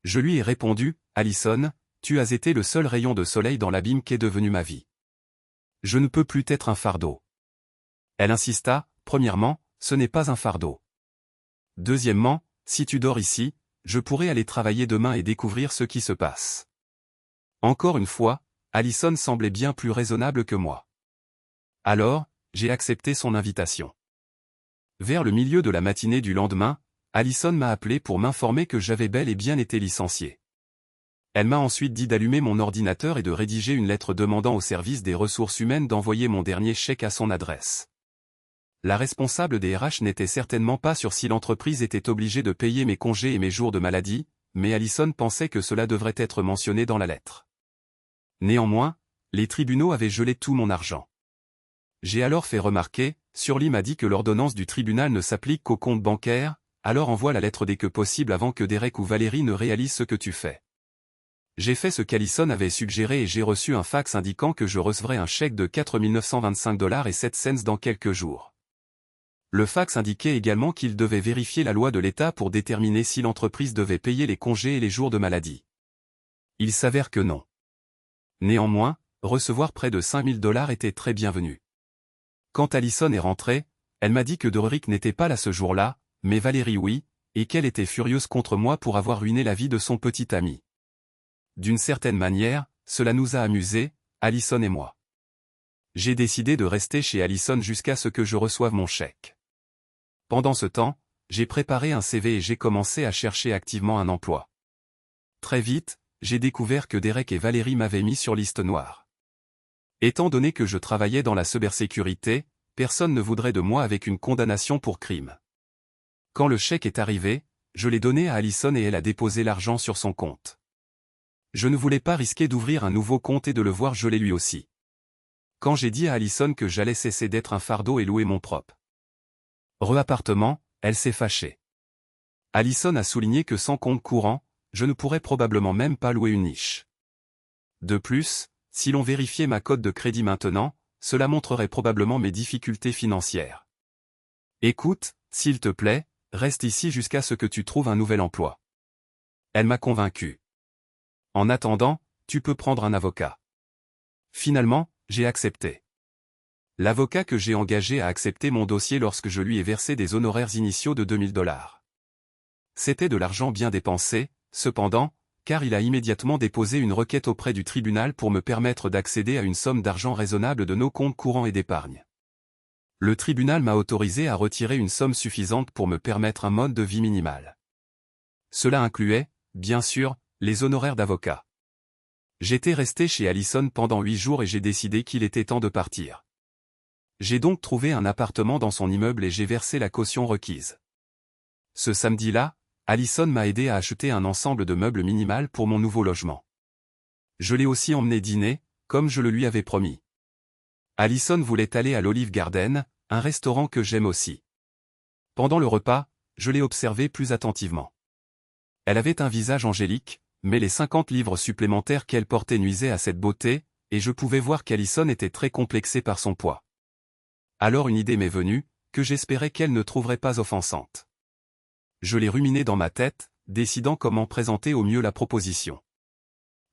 Speaker 1: Je lui ai répondu, « Allison, tu as été le seul rayon de soleil dans l'abîme qu'est devenue ma vie. Je ne peux plus être un fardeau. » Elle insista, « Premièrement, ce n'est pas un fardeau. Deuxièmement, si tu dors ici, je pourrai aller travailler demain et découvrir ce qui se passe. » Encore une fois, Allison semblait bien plus raisonnable que moi. Alors, j'ai accepté son invitation. Vers le milieu de la matinée du lendemain, Allison m'a appelé pour m'informer que j'avais bel et bien été licencié. Elle m'a ensuite dit d'allumer mon ordinateur et de rédiger une lettre demandant au service des ressources humaines d'envoyer mon dernier chèque à son adresse. La responsable des RH n'était certainement pas sûre si l'entreprise était obligée de payer mes congés et mes jours de maladie, mais Allison pensait que cela devrait être mentionné dans la lettre. Néanmoins, les tribunaux avaient gelé tout mon argent. J'ai alors fait remarquer, Surly m'a dit que l'ordonnance du tribunal ne s'applique qu'aux comptes bancaires, alors envoie la lettre dès que possible avant que Derek ou Valérie ne réalisent ce que tu fais. J'ai fait ce qu'Allison avait suggéré et j'ai reçu un fax indiquant que je recevrais un chèque de 4 925,07 $ dans quelques jours. Le fax indiquait également qu'il devait vérifier la loi de l'État pour déterminer si l'entreprise devait payer les congés et les jours de maladie. Il s'avère que non. Néanmoins, recevoir près de 5 000 $ était très bienvenu. Quand Allison est rentrée, elle m'a dit que Derek n'était pas là ce jour-là, mais Valérie oui, et qu'elle était furieuse contre moi pour avoir ruiné la vie de son petit ami. D'une certaine manière, cela nous a amusés, Allison et moi. J'ai décidé de rester chez Allison jusqu'à ce que je reçoive mon chèque. Pendant ce temps, j'ai préparé un CV et j'ai commencé à chercher activement un emploi. Très vite, j'ai découvert que Derek et Valérie m'avaient mis sur liste noire. Étant donné que je travaillais dans la cybersécurité, personne ne voudrait de moi avec une condamnation pour crime. Quand le chèque est arrivé, je l'ai donné à Allison et elle a déposé l'argent sur son compte. Je ne voulais pas risquer d'ouvrir un nouveau compte et de le voir geler lui aussi. Quand j'ai dit à Allison que j'allais cesser d'être un fardeau et louer mon propre appartement, elle s'est fâchée. Allison a souligné que sans compte courant, je ne pourrais probablement même pas louer une niche. De plus, si l'on vérifiait ma cote de crédit maintenant, cela montrerait probablement mes difficultés financières. Écoute, s'il te plaît, reste ici jusqu'à ce que tu trouves un nouvel emploi. Elle m'a convaincu. En attendant, tu peux prendre un avocat. Finalement, j'ai accepté. L'avocat que j'ai engagé a accepté mon dossier lorsque je lui ai versé des honoraires initiaux de 2 000 $. C'était de l'argent bien dépensé, cependant, car il a immédiatement déposé une requête auprès du tribunal pour me permettre d'accéder à une somme d'argent raisonnable de nos comptes courants et d'épargne. Le tribunal m'a autorisé à retirer une somme suffisante pour me permettre un mode de vie minimal. Cela incluait, bien sûr, les honoraires d'avocat. J'étais resté chez Allison pendant 8 jours et j'ai décidé qu'il était temps de partir. J'ai donc trouvé un appartement dans son immeuble et j'ai versé la caution requise. Ce samedi-là, Allison m'a aidé à acheter un ensemble de meubles minimal pour mon nouveau logement. Je l'ai aussi emmené dîner, comme je le lui avais promis. Allison voulait aller à l'Olive Garden, un restaurant que j'aime aussi. Pendant le repas, je l'ai observée plus attentivement. Elle avait un visage angélique, mais les 50 livres supplémentaires qu'elle portait nuisaient à cette beauté, et je pouvais voir qu'Allison était très complexée par son poids. Alors une idée m'est venue, que j'espérais qu'elle ne trouverait pas offensante. Je l'ai ruminée dans ma tête, décidant comment présenter au mieux la proposition.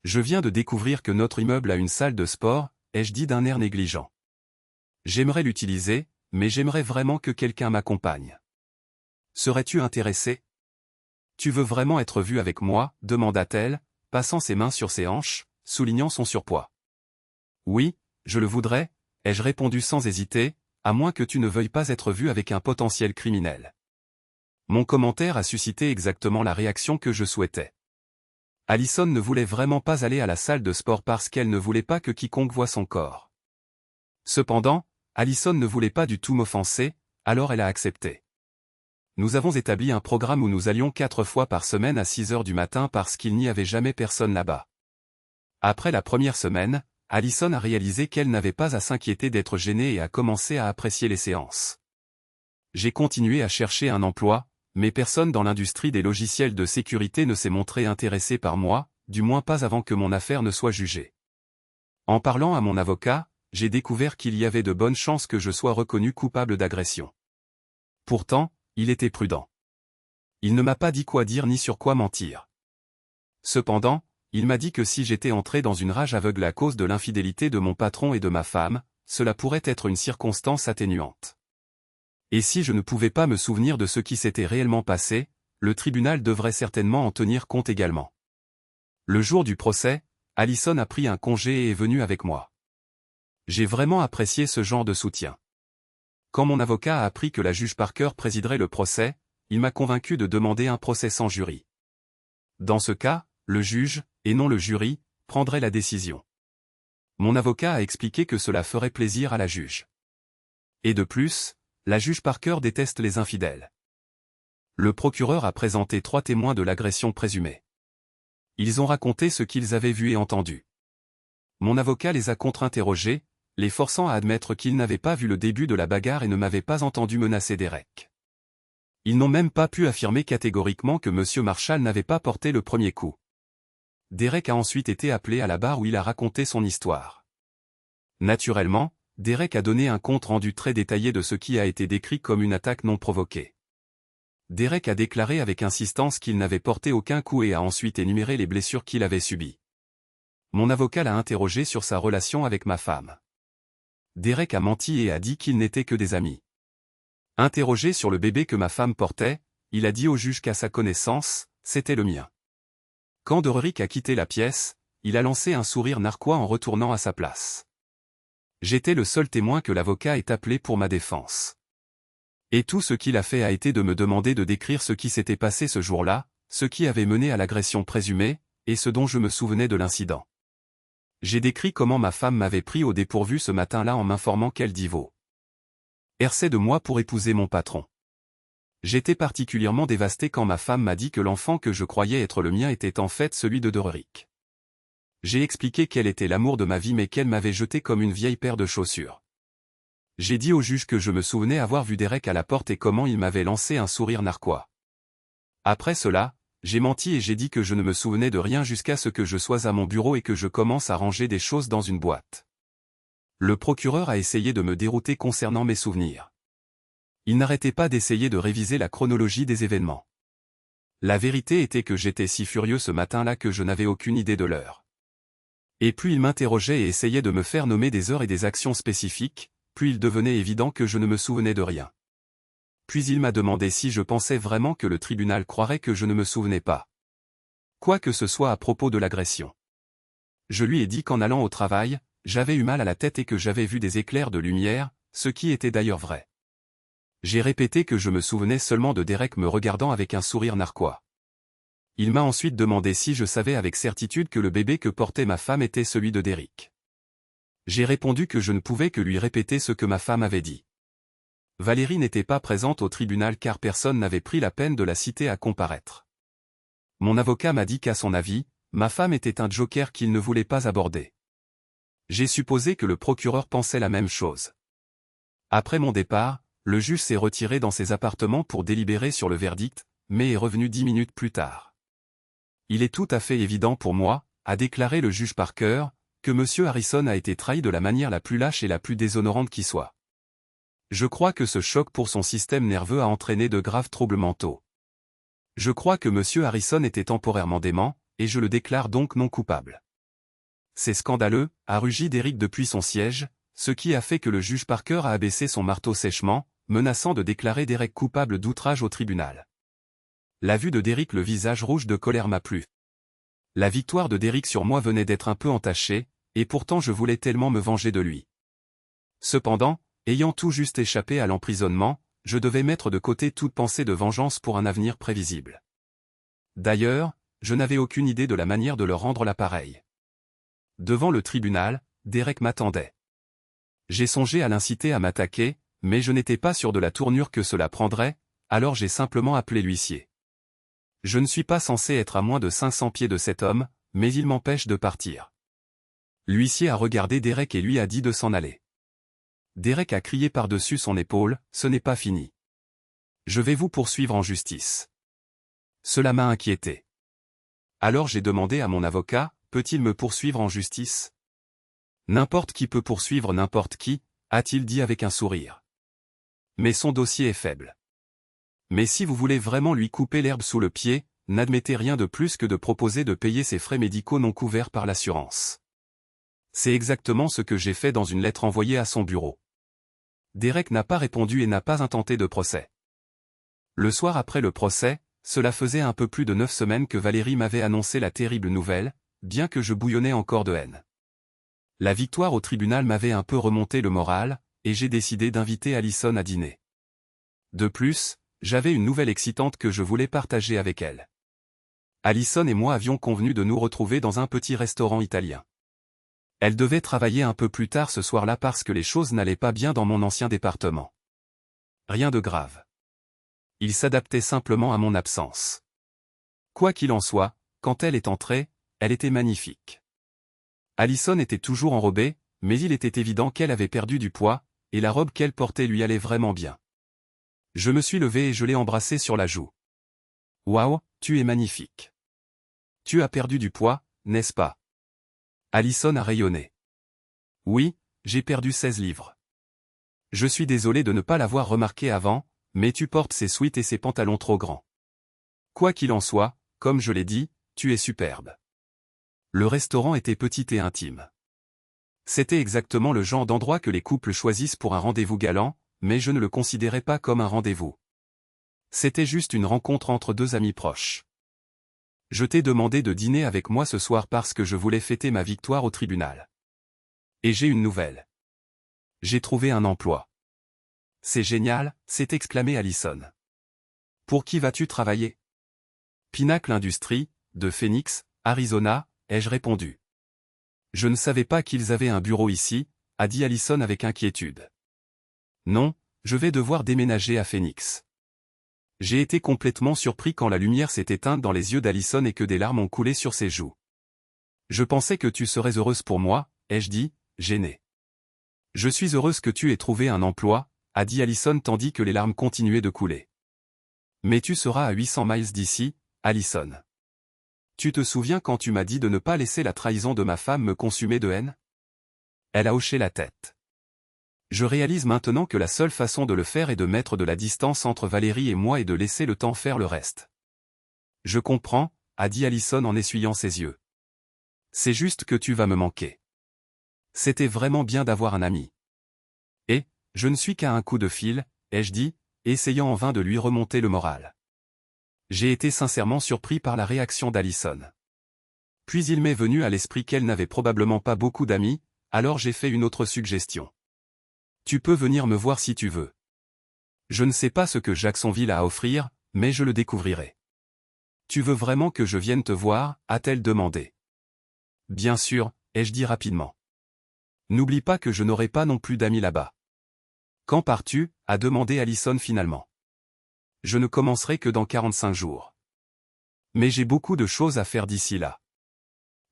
Speaker 1: Je viens de découvrir que notre immeuble a une salle de sport, ai-je dit d'un air négligent. J'aimerais l'utiliser, mais j'aimerais vraiment que quelqu'un m'accompagne. Serais-tu intéressé? Tu veux vraiment être vu avec moi? Demanda-t-elle, passant ses mains sur ses hanches, soulignant son surpoids. Oui, je le voudrais, ai-je répondu sans hésiter, à moins que tu ne veuilles pas être vu avec un potentiel criminel. Mon commentaire a suscité exactement la réaction que je souhaitais. Allison ne voulait vraiment pas aller à la salle de sport parce qu'elle ne voulait pas que quiconque voie son corps. Cependant, Allison ne voulait pas du tout m'offenser, alors elle a accepté. Nous avons établi un programme où nous allions 4 fois par semaine à 6 heures du matin parce qu'il n'y avait jamais personne là-bas. Après la première semaine, Allison a réalisé qu'elle n'avait pas à s'inquiéter d'être gênée et a commencé à apprécier les séances. J'ai continué à chercher un emploi, mais personne dans l'industrie des logiciels de sécurité ne s'est montré intéressé par moi, du moins pas avant que mon affaire ne soit jugée. En parlant à mon avocat, j'ai découvert qu'il y avait de bonnes chances que je sois reconnu coupable d'agression. Pourtant, il était prudent. Il ne m'a pas dit quoi dire ni sur quoi mentir. Cependant, il m'a dit que si j'étais entré dans une rage aveugle à cause de l'infidélité de mon patron et de ma femme, cela pourrait être une circonstance atténuante. Et si je ne pouvais pas me souvenir de ce qui s'était réellement passé, le tribunal devrait certainement en tenir compte également. Le jour du procès, Allison a pris un congé et est venue avec moi. J'ai vraiment apprécié ce genre de soutien. Quand mon avocat a appris que la juge Parker présiderait le procès, il m'a convaincu de demander un procès sans jury. Dans ce cas, le juge, et non le jury, prendrait la décision. Mon avocat a expliqué que cela ferait plaisir à la juge. Et de plus, la juge Parker déteste les infidèles. Le procureur a présenté 3 témoins de l'agression présumée. Ils ont raconté ce qu'ils avaient vu et entendu. Mon avocat les a contre-interrogés, les forçant à admettre qu'ils n'avaient pas vu le début de la bagarre et ne m'avaient pas entendu menacer Derek. Ils n'ont même pas pu affirmer catégoriquement que M. Marshall n'avait pas porté le premier coup. Derek a ensuite été appelé à la barre où il a raconté son histoire. Naturellement, Derek a donné un compte rendu très détaillé de ce qui a été décrit comme une attaque non provoquée. Derek a déclaré avec insistance qu'il n'avait porté aucun coup et a ensuite énuméré les blessures qu'il avait subies. Mon avocat l'a interrogé sur sa relation avec ma femme. Derek a menti et a dit qu'ils n'étaient que des amis. Interrogé sur le bébé que ma femme portait, il a dit au juge qu'à sa connaissance, c'était le mien. Quand Derek a quitté la pièce, il a lancé un sourire narquois en retournant à sa place. J'étais le seul témoin que l'avocat ait appelé pour ma défense. Et tout ce qu'il a fait a été de me demander de décrire ce qui s'était passé ce jour-là, ce qui avait mené à l'agression présumée, et ce dont je me souvenais de l'incident. J'ai décrit comment ma femme m'avait pris au dépourvu ce matin-là en m'informant qu'elle divorçait de moi pour épouser mon patron. J'étais particulièrement dévasté quand ma femme m'a dit que l'enfant que je croyais être le mien était en fait celui de Derek. J'ai expliqué quel était l'amour de ma vie mais qu'elle m'avait jeté comme une vieille paire de chaussures. J'ai dit au juge que je me souvenais avoir vu Derek à la porte et comment il m'avait lancé un sourire narquois. Après cela, j'ai menti et j'ai dit que je ne me souvenais de rien jusqu'à ce que je sois à mon bureau et que je commence à ranger des choses dans une boîte. Le procureur a essayé de me dérouter concernant mes souvenirs. Il n'arrêtait pas d'essayer de réviser la chronologie des événements. La vérité était que j'étais si furieux ce matin-là que je n'avais aucune idée de l'heure. Et plus il m'interrogeait et essayait de me faire nommer des heures et des actions spécifiques, plus il devenait évident que je ne me souvenais de rien. Puis il m'a demandé si je pensais vraiment que le tribunal croirait que je ne me souvenais pas. Quoi que ce soit à propos de l'agression. Je lui ai dit qu'en allant au travail, j'avais eu mal à la tête et que j'avais vu des éclairs de lumière, ce qui était d'ailleurs vrai. J'ai répété que je me souvenais seulement de Derek me regardant avec un sourire narquois. Il m'a ensuite demandé si je savais avec certitude que le bébé que portait ma femme était celui de Derek. J'ai répondu que je ne pouvais que lui répéter ce que ma femme avait dit. Valérie n'était pas présente au tribunal car personne n'avait pris la peine de la citer à comparaître. Mon avocat m'a dit qu'à son avis, ma femme était un joker qu'il ne voulait pas aborder. J'ai supposé que le procureur pensait la même chose. Après mon départ, le juge s'est retiré dans ses appartements pour délibérer sur le verdict, mais est revenu 10 minutes plus tard. Il est tout à fait évident pour moi, a déclaré le juge Parker, que M. Harrison a été trahi de la manière la plus lâche et la plus déshonorante qui soit. Je crois que ce choc pour son système nerveux a entraîné de graves troubles mentaux. Je crois que M. Harrison était temporairement dément, et je le déclare donc non coupable. c'est scandaleux, a rugi Derek depuis son siège, ce qui a fait que le juge Parker a abaissé son marteau sèchement, menaçant de déclarer Derek coupable d'outrage au tribunal. La vue de Derek le visage rouge de colère m'a plu. La victoire de Derek sur moi venait d'être un peu entachée, et pourtant je voulais tellement me venger de lui. Cependant, ayant tout juste échappé à l'emprisonnement, je devais mettre de côté toute pensée de vengeance pour un avenir prévisible. D'ailleurs, je n'avais aucune idée de la manière de leur rendre l'appareil. Devant le tribunal, Derek m'attendait. J'ai songé à l'inciter à m'attaquer, mais je n'étais pas sûr de la tournure que cela prendrait, alors j'ai simplement appelé l'huissier. Je ne suis pas censé être à moins de 500 pieds de cet homme, mais il m'empêche de partir. L'huissier a regardé Derek et lui a dit de s'en aller. Derek a crié par-dessus son épaule, « Ce n'est pas fini. Je vais vous poursuivre en justice. » Cela m'a inquiété. Alors j'ai demandé à mon avocat, « Peut-il me poursuivre en justice ?»« N'importe qui peut poursuivre n'importe qui, » a-t-il dit avec un sourire. Mais son dossier est faible. Mais si vous voulez vraiment lui couper l'herbe sous le pied, n'admettez rien de plus que de proposer de payer ses frais médicaux non couverts par l'assurance. C'est exactement ce que j'ai fait dans une lettre envoyée à son bureau. Derek n'a pas répondu et n'a pas intenté de procès. Le soir après le procès, cela faisait un peu plus de 9 semaines que Valérie m'avait annoncé la terrible nouvelle, bien que je bouillonnais encore de haine. La victoire au tribunal m'avait un peu remonté le moral, et j'ai décidé d'inviter Allison à dîner. De plus, j'avais une nouvelle excitante que je voulais partager avec elle. Allison et moi avions convenu de nous retrouver dans un petit restaurant italien. Elle devait travailler un peu plus tard ce soir-là parce que les choses n'allaient pas bien dans mon ancien département. Rien de grave. Il s'adaptait simplement à mon absence. Quoi qu'il en soit, quand elle est entrée, elle était magnifique. Allison était toujours enrobée, mais il était évident qu'elle avait perdu du poids, et la robe qu'elle portait lui allait vraiment bien. Je me suis levé et je l'ai embrassée sur la joue. « Waouh, tu es magnifique. Tu as perdu du poids, n'est-ce pas ?» Allison a rayonné. « Oui, j'ai perdu 16 livres. Je suis désolé de ne pas l'avoir remarqué avant, mais tu portes ces sweats et ces pantalons trop grands. Quoi qu'il en soit, comme je l'ai dit, tu es superbe. » Le restaurant était petit et intime. C'était exactement le genre d'endroit que les couples choisissent pour un rendez-vous galant, mais je ne le considérais pas comme un rendez-vous. C'était juste une rencontre entre deux amis proches. Je t'ai demandé de dîner avec moi ce soir parce que je voulais fêter ma victoire au tribunal. Et j'ai une nouvelle. J'ai trouvé un emploi. C'est génial, s'est exclamé Allison. Pour qui vas-tu travailler? Pinnacle Industries, de Phoenix, Arizona, ai-je répondu. Je ne savais pas qu'ils avaient un bureau ici, a dit Allison avec inquiétude. Non, je vais devoir déménager à Phoenix. J'ai été complètement surpris quand la lumière s'est éteinte dans les yeux d'Allison et que des larmes ont coulé sur ses joues. Je pensais que tu serais heureuse pour moi, ai-je dit, gêné. Je suis heureuse que tu aies trouvé un emploi, a dit Allison tandis que les larmes continuaient de couler. Mais tu seras à 800 miles d'ici, Allison. Tu te souviens quand tu m'as dit de ne pas laisser la trahison de ma femme me consumer de haine? Elle a hoché la tête. Je réalise maintenant que la seule façon de le faire est de mettre de la distance entre Valérie et moi et de laisser le temps faire le reste. Je comprends, a dit Allison en essuyant ses yeux. C'est juste que tu vas me manquer. C'était vraiment bien d'avoir un ami. Et, je ne suis qu'à un coup de fil, ai-je dit, essayant en vain de lui remonter le moral. J'ai été sincèrement surpris par la réaction d'Allison. Puis il m'est venu à l'esprit qu'elle n'avait probablement pas beaucoup d'amis, alors j'ai fait une autre suggestion. Tu peux venir me voir si tu veux. Je ne sais pas ce que Jacksonville a à offrir, mais je le découvrirai. Tu veux vraiment que je vienne te voir, a-t-elle demandé. Bien sûr, ai-je dit rapidement. N'oublie pas que je n'aurai pas non plus d'amis là-bas. Quand pars-tu, a demandé Allison finalement. Je ne commencerai que dans 45 jours. Mais j'ai beaucoup de choses à faire d'ici là.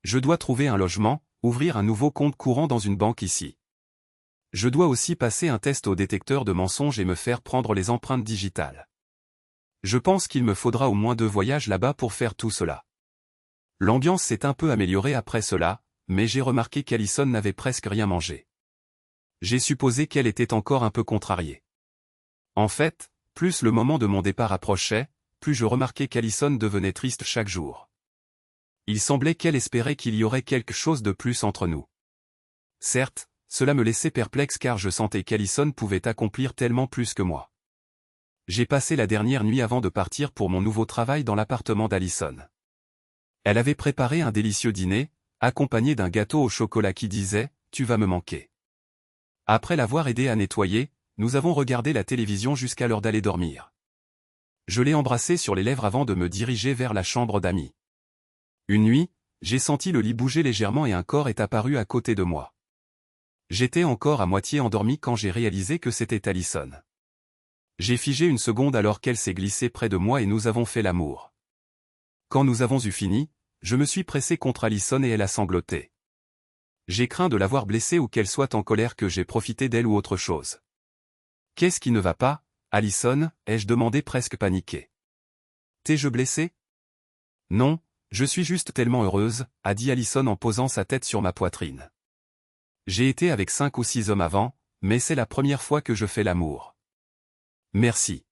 Speaker 1: Je dois trouver un logement, ouvrir un nouveau compte courant dans une banque ici. Je dois aussi passer un test au détecteur de mensonges et me faire prendre les empreintes digitales. Je pense qu'il me faudra au moins 2 voyages là-bas pour faire tout cela. L'ambiance s'est un peu améliorée après cela, mais j'ai remarqué qu'Allison n'avait presque rien mangé. J'ai supposé qu'elle était encore un peu contrariée. En fait, plus le moment de mon départ approchait, plus je remarquais qu'Allison devenait triste chaque jour. Il semblait qu'elle espérait qu'il y aurait quelque chose de plus entre nous. Certes, cela me laissait perplexe car je sentais qu'Alison pouvait accomplir tellement plus que moi. J'ai passé la dernière nuit avant de partir pour mon nouveau travail dans l'appartement d'Alison. Elle avait préparé un délicieux dîner, accompagné d'un gâteau au chocolat qui disait « Tu vas me manquer ». Après l'avoir aidé à nettoyer, nous avons regardé la télévision jusqu'à l'heure d'aller dormir. Je l'ai embrassée sur les lèvres avant de me diriger vers la chambre d'amis. Une nuit, j'ai senti le lit bouger légèrement et un corps est apparu à côté de moi. J'étais encore à moitié endormi quand j'ai réalisé que c'était Alison. J'ai figé une seconde alors qu'elle s'est glissée près de moi et nous avons fait l'amour. Quand nous avons eu fini, je me suis pressé contre Alison et elle a sangloté. J'ai craint de l'avoir blessée ou qu'elle soit en colère que j'ai profité d'elle ou autre chose. « Qu'est-ce qui ne va pas, Alison ?» ai-je demandé presque paniqué. « T'es-je blessé ?»« Non, je suis juste tellement heureuse, » a dit Alison en posant sa tête sur ma poitrine. J'ai été avec 5 ou 6 hommes avant, mais c'est la première fois que je fais l'amour. Merci.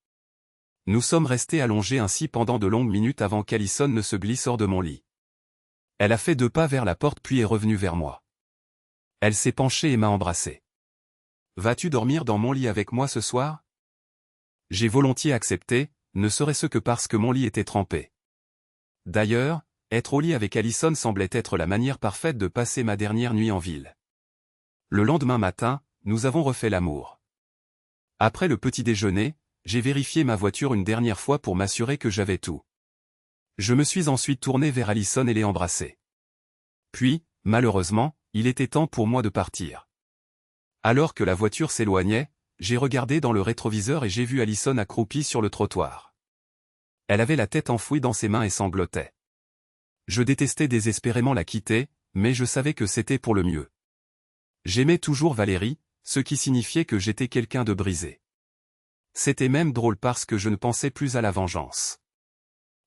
Speaker 1: Nous sommes restés allongés ainsi pendant de longues minutes avant qu'Alison ne se glisse hors de mon lit. Elle a fait 2 pas vers la porte puis est revenue vers moi. Elle s'est penchée et m'a embrassé. « Vas-tu dormir dans mon lit avec moi ce soir ?» J'ai volontiers accepté, ne serait-ce que parce que mon lit était trempé. D'ailleurs, être au lit avec Alison semblait être la manière parfaite de passer ma dernière nuit en ville. Le lendemain matin, nous avons refait l'amour. Après le petit déjeuner, j'ai vérifié ma voiture une dernière fois pour m'assurer que j'avais tout. Je me suis ensuite tourné vers Alison et l'ai embrassée. Puis, malheureusement, il était temps pour moi de partir. Alors que la voiture s'éloignait, j'ai regardé dans le rétroviseur et j'ai vu Alison accroupie sur le trottoir. Elle avait la tête enfouie dans ses mains et sanglotait. Je détestais désespérément la quitter, mais je savais que c'était pour le mieux. J'aimais toujours Valérie, ce qui signifiait que j'étais quelqu'un de brisé. C'était même drôle parce que je ne pensais plus à la vengeance.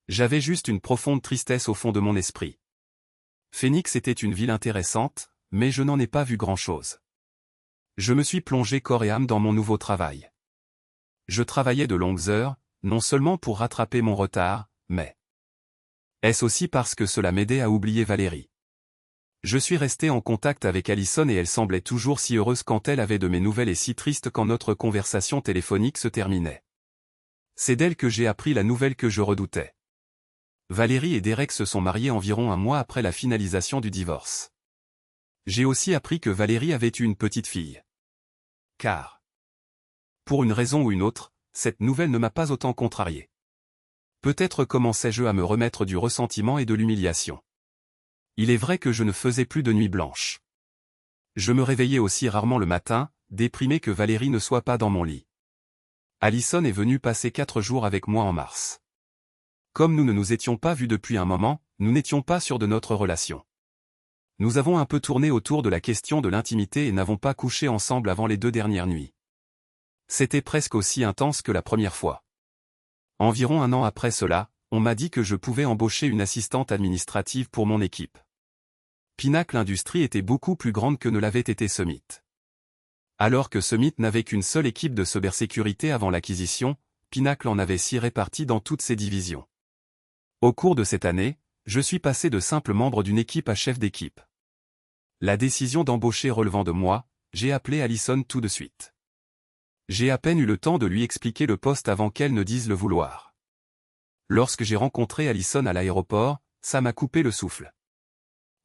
Speaker 1: J'avais juste une profonde tristesse au fond de mon esprit. Phoenix était une ville intéressante, mais je n'en ai pas vu grand-chose. Je me suis plongé corps et âme dans mon nouveau travail. Je travaillais de longues heures, non seulement pour rattraper mon retard, mais est-ce aussi parce que cela m'aidait à oublier Valérie. Je suis resté en contact avec Alison et elle semblait toujours si heureuse quand elle avait de mes nouvelles et si triste quand notre conversation téléphonique se terminait. C'est d'elle que j'ai appris la nouvelle que je redoutais. Valérie et Derek se sont mariés environ un mois après la finalisation du divorce. J'ai aussi appris que Valérie avait eu une petite fille. Car, pour une raison ou une autre, cette nouvelle ne m'a pas autant contrarié. Peut-être commençais-je à me remettre du ressentiment et de l'humiliation. Il est vrai que je ne faisais plus de nuit blanche. Je me réveillais aussi rarement le matin, déprimé que Valérie ne soit pas dans mon lit. Alison est venue passer 4 jours avec moi en mars. Comme nous ne nous étions pas vus depuis un moment, nous n'étions pas sûrs de notre relation. Nous avons un peu tourné autour de la question de l'intimité et n'avons pas couché ensemble avant les 2 dernières nuits. C'était presque aussi intense que la première fois. Environ un an après cela, on m'a dit que je pouvais embaucher une assistante administrative pour mon équipe. Pinnacle Industries était beaucoup plus grande que ne l'avait été Summit. Alors que Summit n'avait qu'une seule équipe de cybersécurité avant l'acquisition, Pinnacle en avait 6 répartis dans toutes ses divisions. Au cours de cette année, je suis passé de simple membre d'une équipe à chef d'équipe. La décision d'embaucher relevant de moi, j'ai appelé Alison tout de suite. J'ai à peine eu le temps de lui expliquer le poste avant qu'elle ne dise le vouloir. Lorsque j'ai rencontré Alison à l'aéroport, ça m'a coupé le souffle.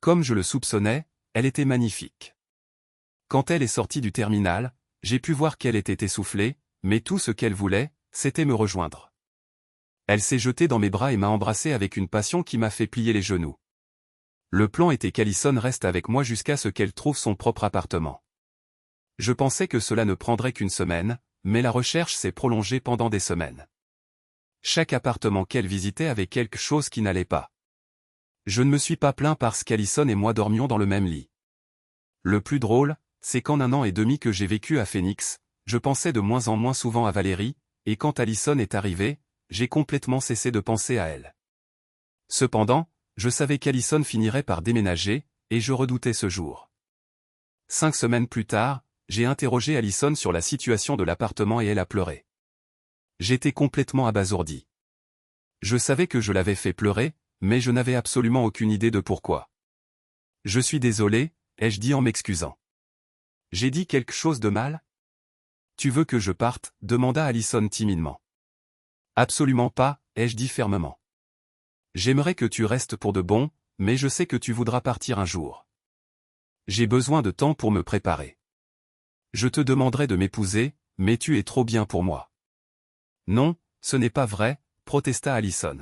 Speaker 1: Comme je le soupçonnais, elle était magnifique. Quand elle est sortie du terminal, j'ai pu voir qu'elle était essoufflée, mais tout ce qu'elle voulait, c'était me rejoindre. Elle s'est jetée dans mes bras et m'a embrassé avec une passion qui m'a fait plier les genoux. Le plan était qu'Alison reste avec moi jusqu'à ce qu'elle trouve son propre appartement. Je pensais que cela ne prendrait qu'une semaine, mais la recherche s'est prolongée pendant des semaines. Chaque appartement qu'elle visitait avait quelque chose qui n'allait pas. Je ne me suis pas plaint parce qu'Alison et moi dormions dans le même lit. Le plus drôle, c'est qu'en 1 an et demi que j'ai vécu à Phoenix, je pensais de moins en moins souvent à Valérie, et quand Alison est arrivée, j'ai complètement cessé de penser à elle. Cependant, je savais qu'Alison finirait par déménager, et je redoutais ce jour. 5 semaines plus tard, j'ai interrogé Alison sur la situation de l'appartement et elle a pleuré. J'étais complètement abasourdi. Je savais que je l'avais fait pleurer, mais je n'avais absolument aucune idée de pourquoi. Je suis désolé, ai-je dit en m'excusant. J'ai dit quelque chose de mal? Tu veux que je parte? Demanda Allison timidement. Absolument pas, ai-je dit fermement. J'aimerais que tu restes pour de bon, mais je sais que tu voudras partir un jour. J'ai besoin de temps pour me préparer. Je te demanderai de m'épouser, mais tu es trop bien pour moi. Non, ce n'est pas vrai, protesta Allison.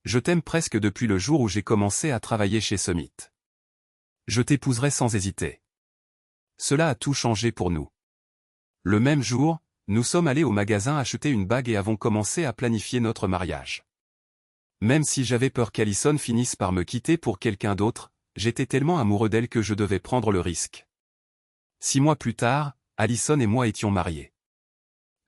Speaker 1: Je t'aime presque depuis le jour où j'ai commencé à travailler chez Summit. Je t'épouserai sans hésiter. Cela a tout changé pour nous. Le même jour, nous sommes allés au magasin acheter une bague et avons commencé à planifier notre mariage. Même si j'avais peur qu'Allison finisse par me quitter pour quelqu'un d'autre, j'étais tellement amoureux d'elle que je devais prendre le risque. 6 mois plus tard, Allison et moi étions mariés.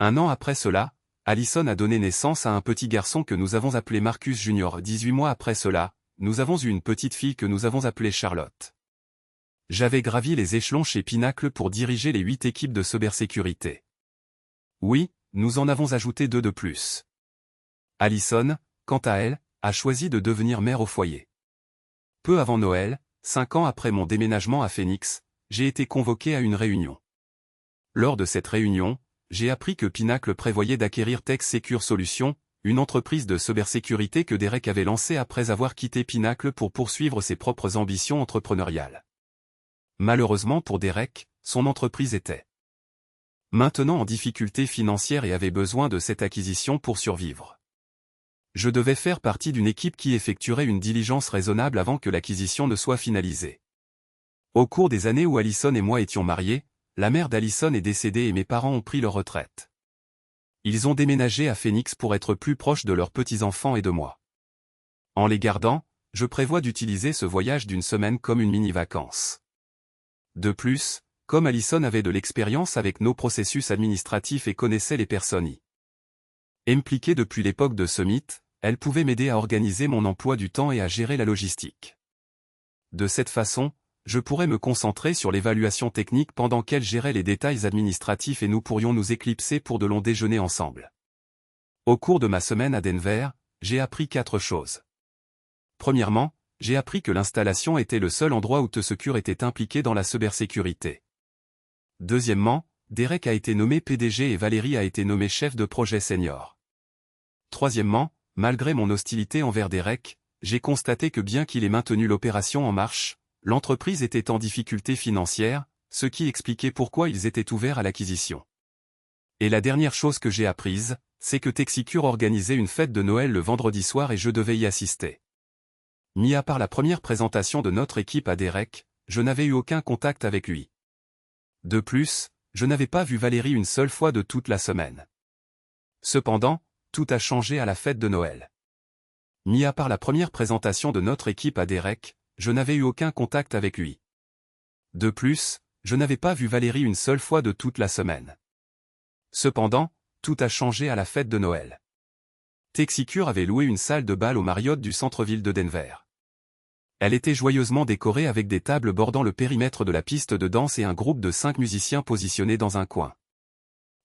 Speaker 1: 1 an après cela, Allison a donné naissance à un petit garçon que nous avons appelé Marcus Jr. 18 mois après cela, nous avons eu une petite fille que nous avons appelée Charlotte. J'avais gravi les échelons chez Pinnacle pour diriger les 8 équipes de cybersécurité. Oui, nous en avons ajouté 2 de plus. Allison, quant à elle, a choisi de devenir mère au foyer. Peu avant Noël, 5 ans après mon déménagement à Phoenix, j'ai été convoqué à une réunion. Lors de cette réunion, j'ai appris que Pinnacle prévoyait d'acquérir Tech Secure Solutions, une entreprise de cybersécurité que Derek avait lancée après avoir quitté Pinnacle pour poursuivre ses propres ambitions entrepreneuriales. Malheureusement pour Derek, son entreprise était maintenant en difficulté financière et avait besoin de cette acquisition pour survivre. Je devais faire partie d'une équipe qui effectuerait une diligence raisonnable avant que l'acquisition ne soit finalisée. Au cours des années où Allison et moi étions mariés, la mère d'Allison est décédée et mes parents ont pris leur retraite. Ils ont déménagé à Phoenix pour être plus proches de leurs petits-enfants et de moi. En les gardant, je prévois d'utiliser ce voyage d'1 semaine comme une mini-vacance. De plus, comme Allison avait de l'expérience avec nos processus administratifs et connaissait les personnes impliquées depuis l'époque de Summit, elle pouvait m'aider à organiser mon emploi du temps et à gérer la logistique. De cette façon, je pourrais me concentrer sur l'évaluation technique pendant qu'elle gérait les détails administratifs et nous pourrions nous éclipser pour de longs déjeuners ensemble. Au cours de ma semaine à Denver, j'ai appris 4 choses. Premièrement, j'ai appris que l'installation était le seul endroit où TSecure était impliqué dans la cybersécurité. Deuxièmement, Derek a été nommé PDG et Valérie a été nommée chef de projet senior. Troisièmement, malgré mon hostilité envers Derek, j'ai constaté que bien qu'il ait maintenu l'opération en marche, l'entreprise était en difficulté financière, ce qui expliquait pourquoi ils étaient ouverts à l'acquisition. Et la dernière chose que j'ai apprise, c'est que TechSecure organisait une fête de Noël le vendredi soir et je devais y assister. Mis à part la première présentation de notre équipe à Derek, je n'avais eu aucun contact avec lui. De plus, je n'avais pas vu Valérie une seule fois de toute la semaine. Cependant, tout a changé à la fête de Noël. Mis à part la première présentation de notre équipe à Derek, je n'avais eu aucun contact avec lui. De plus, je n'avais pas vu Valérie une seule fois de toute la semaine. Cependant, tout a changé à la fête de Noël. TechSecure avait loué une salle de bal au Marriott du centre-ville de Denver. Elle était joyeusement décorée avec des tables bordant le périmètre de la piste de danse et un groupe de 5 musiciens positionnés dans un coin.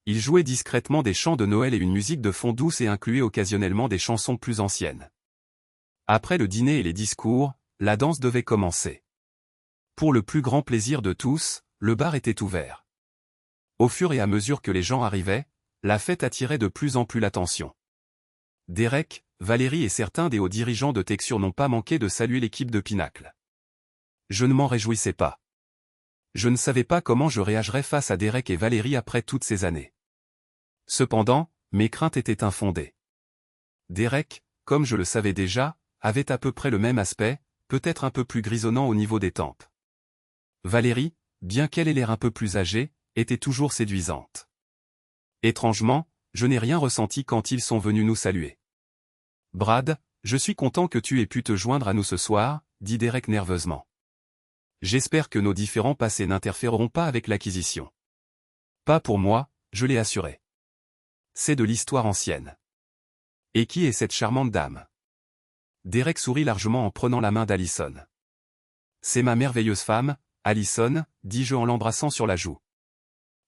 Speaker 1: Ils jouaient discrètement des chants de Noël et une musique de fond douce et incluaient occasionnellement des chansons plus anciennes. Après le dîner et les discours, la danse devait commencer. Pour le plus grand plaisir de tous, le bar était ouvert. Au fur et à mesure que les gens arrivaient, la fête attirait de plus en plus l'attention. Derek, Valérie et certains des hauts dirigeants de TechSecure n'ont pas manqué de saluer l'équipe de Pinnacle. Je ne m'en réjouissais pas. Je ne savais pas comment je réagirais face à Derek et Valérie après toutes ces années. Cependant, mes craintes étaient infondées. Derek, comme je le savais déjà, avait à peu près le même aspect, peut-être un peu plus grisonnant au niveau des tempes. Valérie, bien qu'elle ait l'air un peu plus âgée, était toujours séduisante. Étrangement, je n'ai rien ressenti quand ils sont venus nous saluer. Brad, je suis content que tu aies pu te joindre à nous ce soir, dit Derek nerveusement. J'espère que nos différends passés n'interféreront pas avec l'acquisition. Pas pour moi, je l'ai assuré. C'est de l'histoire ancienne. Et qui est cette charmante dame? Derek sourit largement en prenant la main d'Allison. C'est ma merveilleuse femme, Allison, dis-je en l'embrassant sur la joue.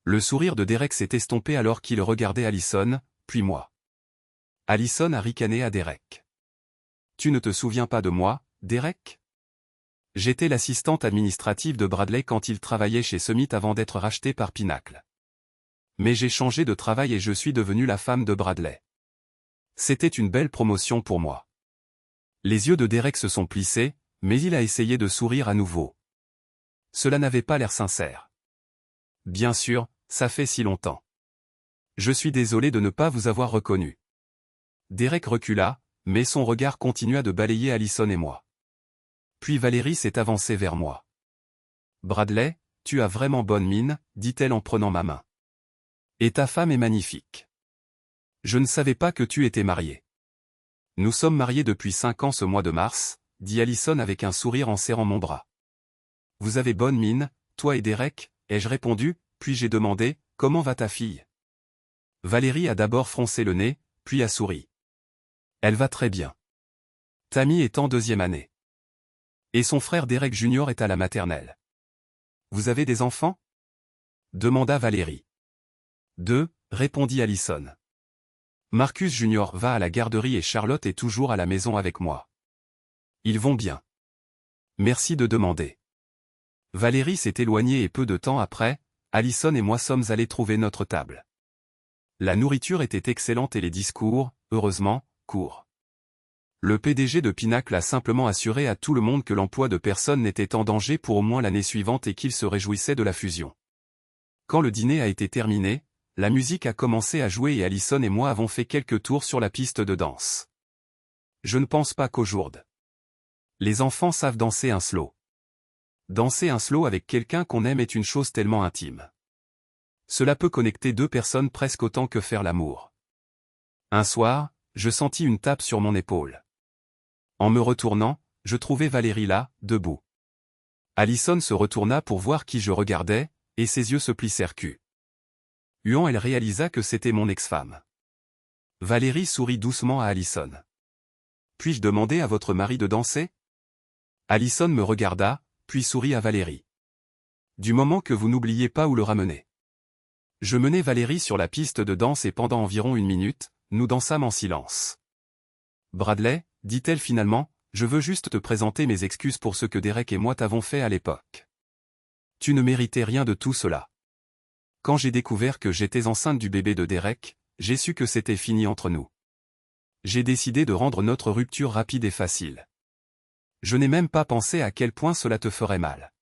Speaker 1: Le sourire de Derek s'est estompé alors qu'il regardait Allison, puis moi. Allison a ricané à Derek. Tu ne te souviens pas de moi, Derek? J'étais l'assistante administrative de Bradley quand il travaillait chez Summit avant d'être racheté par Pinnacle. Mais j'ai changé de travail et je suis devenue la femme de Bradley. C'était une belle promotion pour moi. Les yeux de Derek se sont plissés, mais il a essayé de sourire à nouveau. Cela n'avait pas l'air sincère. Bien sûr, ça fait si longtemps. Je suis désolé de ne pas vous avoir reconnu. Derek recula, mais son regard continua de balayer Allison et moi. Puis Valérie s'est avancée vers moi. Bradley, tu as vraiment bonne mine, dit-elle en prenant ma main. Et ta femme est magnifique. Je ne savais pas que tu étais marié. Nous sommes mariés depuis 5 ans ce mois de mars, dit Allison avec un sourire en serrant mon bras. Vous avez bonne mine, toi et Derek, ai-je répondu, puis j'ai demandé, comment va ta fille? Valérie a d'abord froncé le nez, puis a souri. Elle va très bien. Tammy est en 2e année. Et son frère Derek Jr. est à la maternelle. Vous avez des enfants? Demanda Valérie. 2, répondit Allison. Marcus Jr. va à la garderie et Charlotte est toujours à la maison avec moi. Ils vont bien. Merci de demander. Valérie s'est éloignée et peu de temps après, Allison et moi sommes allés trouver notre table. La nourriture était excellente et les discours, heureusement, courts. Le PDG de Pinnacle a simplement assuré à tout le monde que l'emploi de personne n'était en danger pour au moins l'année suivante et qu'il se réjouissait de la fusion. Quand le dîner a été terminé, la musique a commencé à jouer et Allison et moi avons fait quelques tours sur la piste de danse. Je ne pense pas qu'au jour. Les enfants savent danser un slow. Danser un slow avec quelqu'un qu'on aime est une chose tellement intime. Cela peut connecter 2 personnes presque autant que faire l'amour. Un soir, je sentis une tape sur mon épaule. En me retournant, je trouvai Valérie là, debout. Allison se retourna pour voir qui je regardais, et ses yeux se plissèrent cul. Huant, elle réalisa que c'était mon ex-femme. Valérie sourit doucement à Allison. Puis-je demander à votre mari de danser? Allison me regarda, puis sourit à Valérie. Du moment que vous n'oubliez pas où le ramener. Je menai Valérie sur la piste de danse et pendant environ 1 minute, nous dansâmes en silence. Bradley, dit-elle finalement, je veux juste te présenter mes excuses pour ce que Derek et moi t'avons fait à l'époque. Tu ne méritais rien de tout cela. Quand j'ai découvert que j'étais enceinte du bébé de Derek, j'ai su que c'était fini entre nous. J'ai décidé de rendre notre rupture rapide et facile. Je n'ai même pas pensé à quel point cela te ferait mal.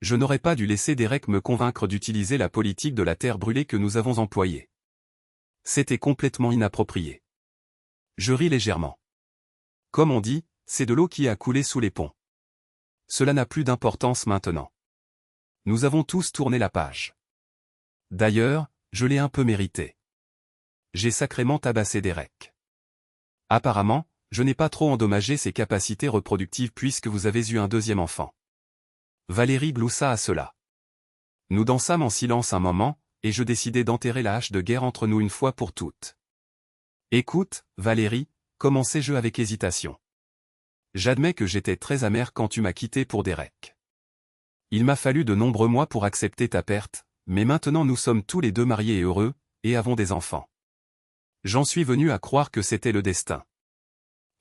Speaker 1: Je n'aurais pas dû laisser Derek me convaincre d'utiliser la politique de la terre brûlée que nous avons employée. C'était complètement inapproprié. Je ris légèrement. Comme on dit, c'est de l'eau qui a coulé sous les ponts. Cela n'a plus d'importance maintenant. Nous avons tous tourné la page. D'ailleurs, je l'ai un peu mérité. J'ai sacrément tabassé Derek. Apparemment, je n'ai pas trop endommagé ses capacités reproductives puisque vous avez eu un 2e enfant. Valérie gloussa à cela. Nous dansâmes en silence un moment, et je décidai d'enterrer la hache de guerre entre nous une fois pour toutes. Écoute, Valérie, commençai-je avec hésitation. J'admets que j'étais très amer quand tu m'as quitté pour Derek. Il m'a fallu de nombreux mois pour accepter ta perte, mais maintenant nous sommes tous les 2 mariés et heureux, et avons des enfants. J'en suis venu à croire que c'était le destin.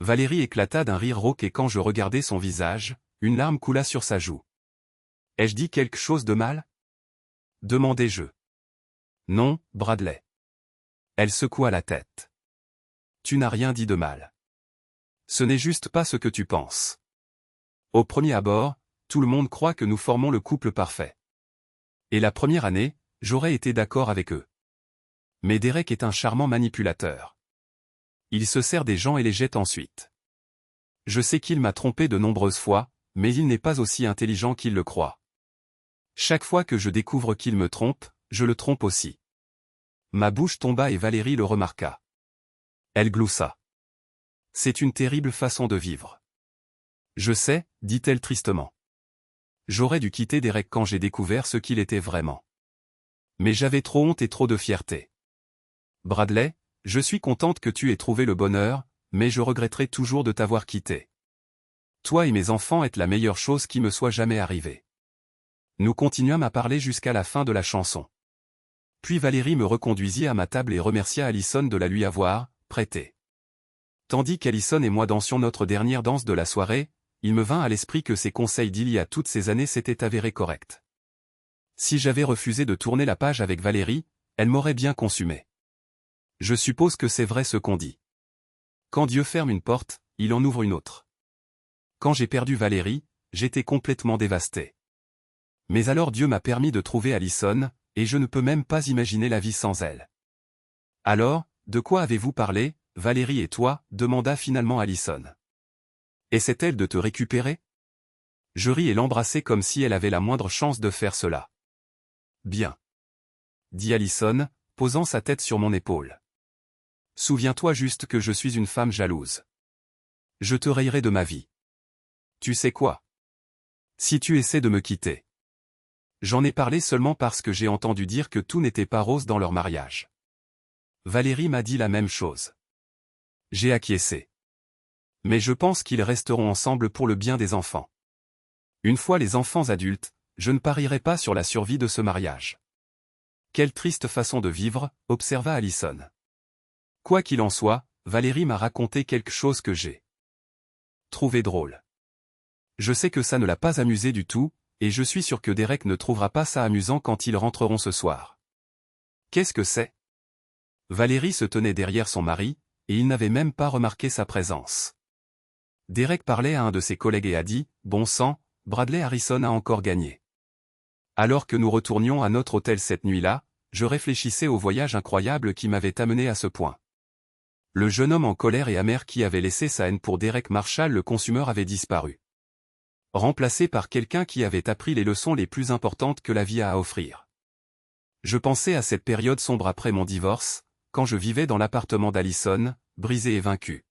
Speaker 1: Valérie éclata d'un rire rauque et quand je regardai son visage, une larme coula sur sa joue. Ai-je dit quelque chose de mal? Demandai-je. Non, Bradley. Elle secoua la tête. Tu n'as rien dit de mal. Ce n'est juste pas ce que tu penses. Au premier abord, tout le monde croit que nous formons le couple parfait. Et la première année, j'aurais été d'accord avec eux. Mais Derek est un charmant manipulateur. Il se sert des gens et les jette ensuite. Je sais qu'il m'a trompé de nombreuses fois, mais il n'est pas aussi intelligent qu'il le croit. Chaque fois que je découvre qu'il me trompe, je le trompe aussi. Ma bouche tomba et Valérie le remarqua. Elle gloussa. C'est une terrible façon de vivre. Je sais, dit-elle tristement. J'aurais dû quitter Derek quand j'ai découvert ce qu'il était vraiment. Mais j'avais trop honte et trop de fierté. Bradley, je suis contente que tu aies trouvé le bonheur, mais je regretterai toujours de t'avoir quitté. Toi et mes enfants êtes la meilleure chose qui me soit jamais arrivée. Nous continuâmes à parler jusqu'à la fin de la chanson. Puis Valérie me reconduisit à ma table et remercia Allison de la lui avoir prêtée. Tandis qu'Alison et moi dansions notre dernière danse de la soirée, il me vint à l'esprit que ses conseils d'il y a toutes ces années s'étaient avérés corrects. Si j'avais refusé de tourner la page avec Valérie, elle m'aurait bien consumé. Je suppose que c'est vrai ce qu'on dit. Quand Dieu ferme une porte, il en ouvre une autre. Quand j'ai perdu Valérie, j'étais complètement dévasté. Mais alors Dieu m'a permis de trouver Alison, et je ne peux même pas imaginer la vie sans elle. Alors, de quoi avez-vous parlé, Valérie et toi, demanda finalement Alison. Essaie-t-elle de te récupérer? Je ris et l'embrassai comme si elle avait la moindre chance de faire cela. Bien, dit Alison, posant sa tête sur mon épaule. Souviens-toi juste que je suis une femme jalouse. Je te rayerai de ma vie. Tu sais quoi? Si tu essaies de me quitter. J'en ai parlé seulement parce que j'ai entendu dire que tout n'était pas rose dans leur mariage. Valérie m'a dit la même chose. J'ai acquiescé. Mais je pense qu'ils resteront ensemble pour le bien des enfants. Une fois les enfants adultes, je ne parierai pas sur la survie de ce mariage. Quelle triste façon de vivre, observa Alison. Quoi qu'il en soit, Valérie m'a raconté quelque chose que j'ai trouvé drôle. Je sais que ça ne l'a pas amusé du tout, et je suis sûr que Derek ne trouvera pas ça amusant quand ils rentreront ce soir. Qu'est-ce que c'est? Valérie se tenait derrière son mari, et il n'avait même pas remarqué sa présence. Derek parlait à un de ses collègues et a dit, « Bon sang, Bradley Harrison a encore gagné. » Alors que nous retournions à notre hôtel cette nuit-là, je réfléchissais au voyage incroyable qui m'avait amené à ce point. Le jeune homme en colère et amer qui avait laissé sa haine pour Derek Marshall le consumeur avait disparu. Remplacé par quelqu'un qui avait appris les leçons les plus importantes que la vie a à offrir. Je pensais à cette période sombre après mon divorce, quand je vivais dans l'appartement d'Alison, brisé et vaincu.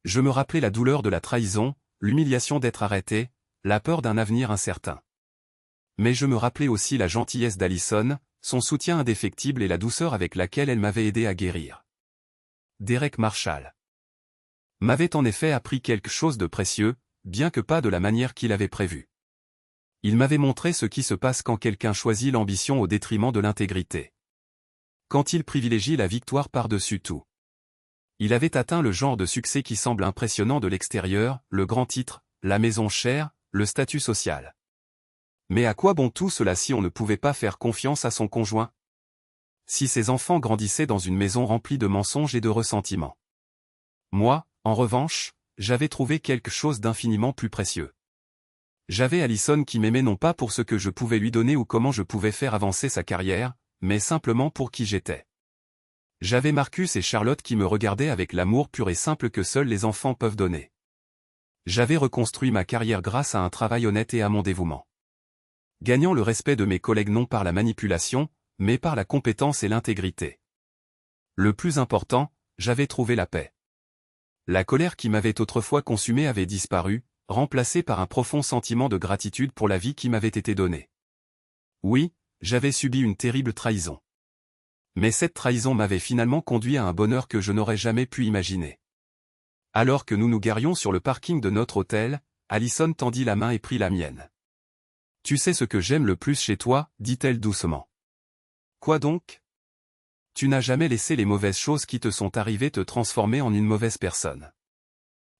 Speaker 1: Je me rappelais la douleur de la trahison, l'humiliation d'être arrêté, la peur d'un avenir incertain. Mais je me rappelais aussi la gentillesse d'Alison, son soutien indéfectible et la douceur avec laquelle elle m'avait aidé à guérir. Derek Marshall m'avait en effet appris quelque chose de précieux, bien que pas de la manière qu'il avait prévu. Il m'avait montré ce qui se passe quand quelqu'un choisit l'ambition au détriment de l'intégrité. Quand il privilégie la victoire par-dessus tout. Il avait atteint le genre de succès qui semble impressionnant de l'extérieur, le grand titre, la maison chère, le statut social. Mais à quoi bon tout cela si on ne pouvait pas faire confiance à son conjoint? Si ses enfants grandissaient dans une maison remplie de mensonges et de ressentiments. Moi, en revanche, j'avais trouvé quelque chose d'infiniment plus précieux. J'avais Alison qui m'aimait non pas pour ce que je pouvais lui donner ou comment je pouvais faire avancer sa carrière, mais simplement pour qui j'étais. J'avais Marcus et Charlotte qui me regardaient avec l'amour pur et simple que seuls les enfants peuvent donner. J'avais reconstruit ma carrière grâce à un travail honnête et à mon dévouement. Gagnant le respect de mes collègues non par la manipulation, mais par la compétence et l'intégrité. Le plus important, j'avais trouvé la paix. La colère qui m'avait autrefois consumé avait disparu, remplacée par un profond sentiment de gratitude pour la vie qui m'avait été donnée. Oui, j'avais subi une terrible trahison. Mais cette trahison m'avait finalement conduit à un bonheur que je n'aurais jamais pu imaginer. Alors que nous nous garions sur le parking de notre hôtel, Alison tendit la main et prit la mienne. « Tu sais ce que j'aime le plus chez toi, dit-elle doucement. Quoi donc? Tu n'as jamais laissé les mauvaises choses qui te sont arrivées te transformer en une mauvaise personne.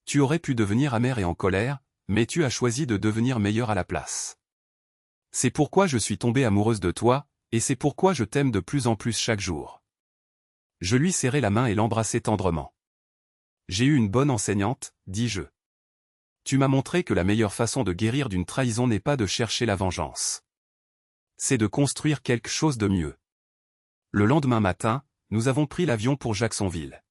Speaker 1: Tu aurais pu devenir amer et en colère, mais tu as choisi de devenir meilleur à la place. C'est pourquoi je suis tombée amoureuse de toi, et c'est pourquoi je t'aime de plus en plus chaque jour. » Je lui serrai la main et l'embrassai tendrement. « J'ai eu une bonne enseignante, dis-je. Tu m'as montré que la meilleure façon de guérir d'une trahison n'est pas de chercher la vengeance. C'est de construire quelque chose de mieux. » Le lendemain matin, nous avons pris l'avion pour Jacksonville.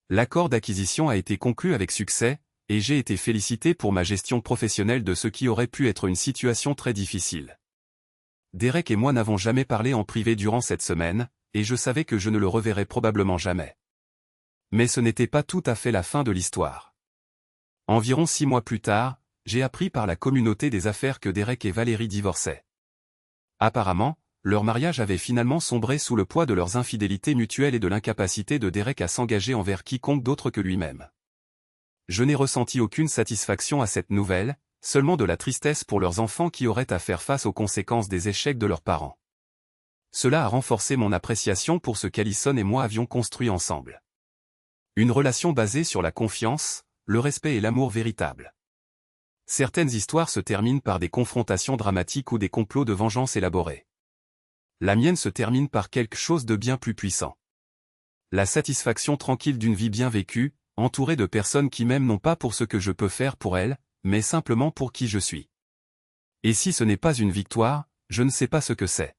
Speaker 1: L'accord d'acquisition a été conclu avec succès, et j'ai été félicité pour ma gestion professionnelle de ce qui aurait pu être une situation très difficile. Derek et moi n'avons jamais parlé en privé durant cette semaine, et je savais que je ne le reverrais probablement jamais. Mais ce n'était pas tout à fait la fin de l'histoire. Environ 6 mois plus tard, j'ai appris par la communauté des affaires que Derek et Valérie divorçaient. Apparemment, leur mariage avait finalement sombré sous le poids de leurs infidélités mutuelles et de l'incapacité de Derek à s'engager envers quiconque d'autre que lui-même. Je n'ai ressenti aucune satisfaction à cette nouvelle, seulement de la tristesse pour leurs enfants qui auraient à faire face aux conséquences des échecs de leurs parents. Cela a renforcé mon appréciation pour ce qu'Alison et moi avions construit ensemble. Une relation basée sur la confiance, le respect et l'amour véritable. Certaines histoires se terminent par des confrontations dramatiques ou des complots de vengeance élaborés. La mienne se termine par quelque chose de bien plus puissant. La satisfaction tranquille d'une vie bien vécue, entourée de personnes qui m'aiment non pas pour ce que je peux faire pour elles, mais simplement pour qui je suis. Et si ce n'est pas une victoire, je ne sais pas ce que c'est.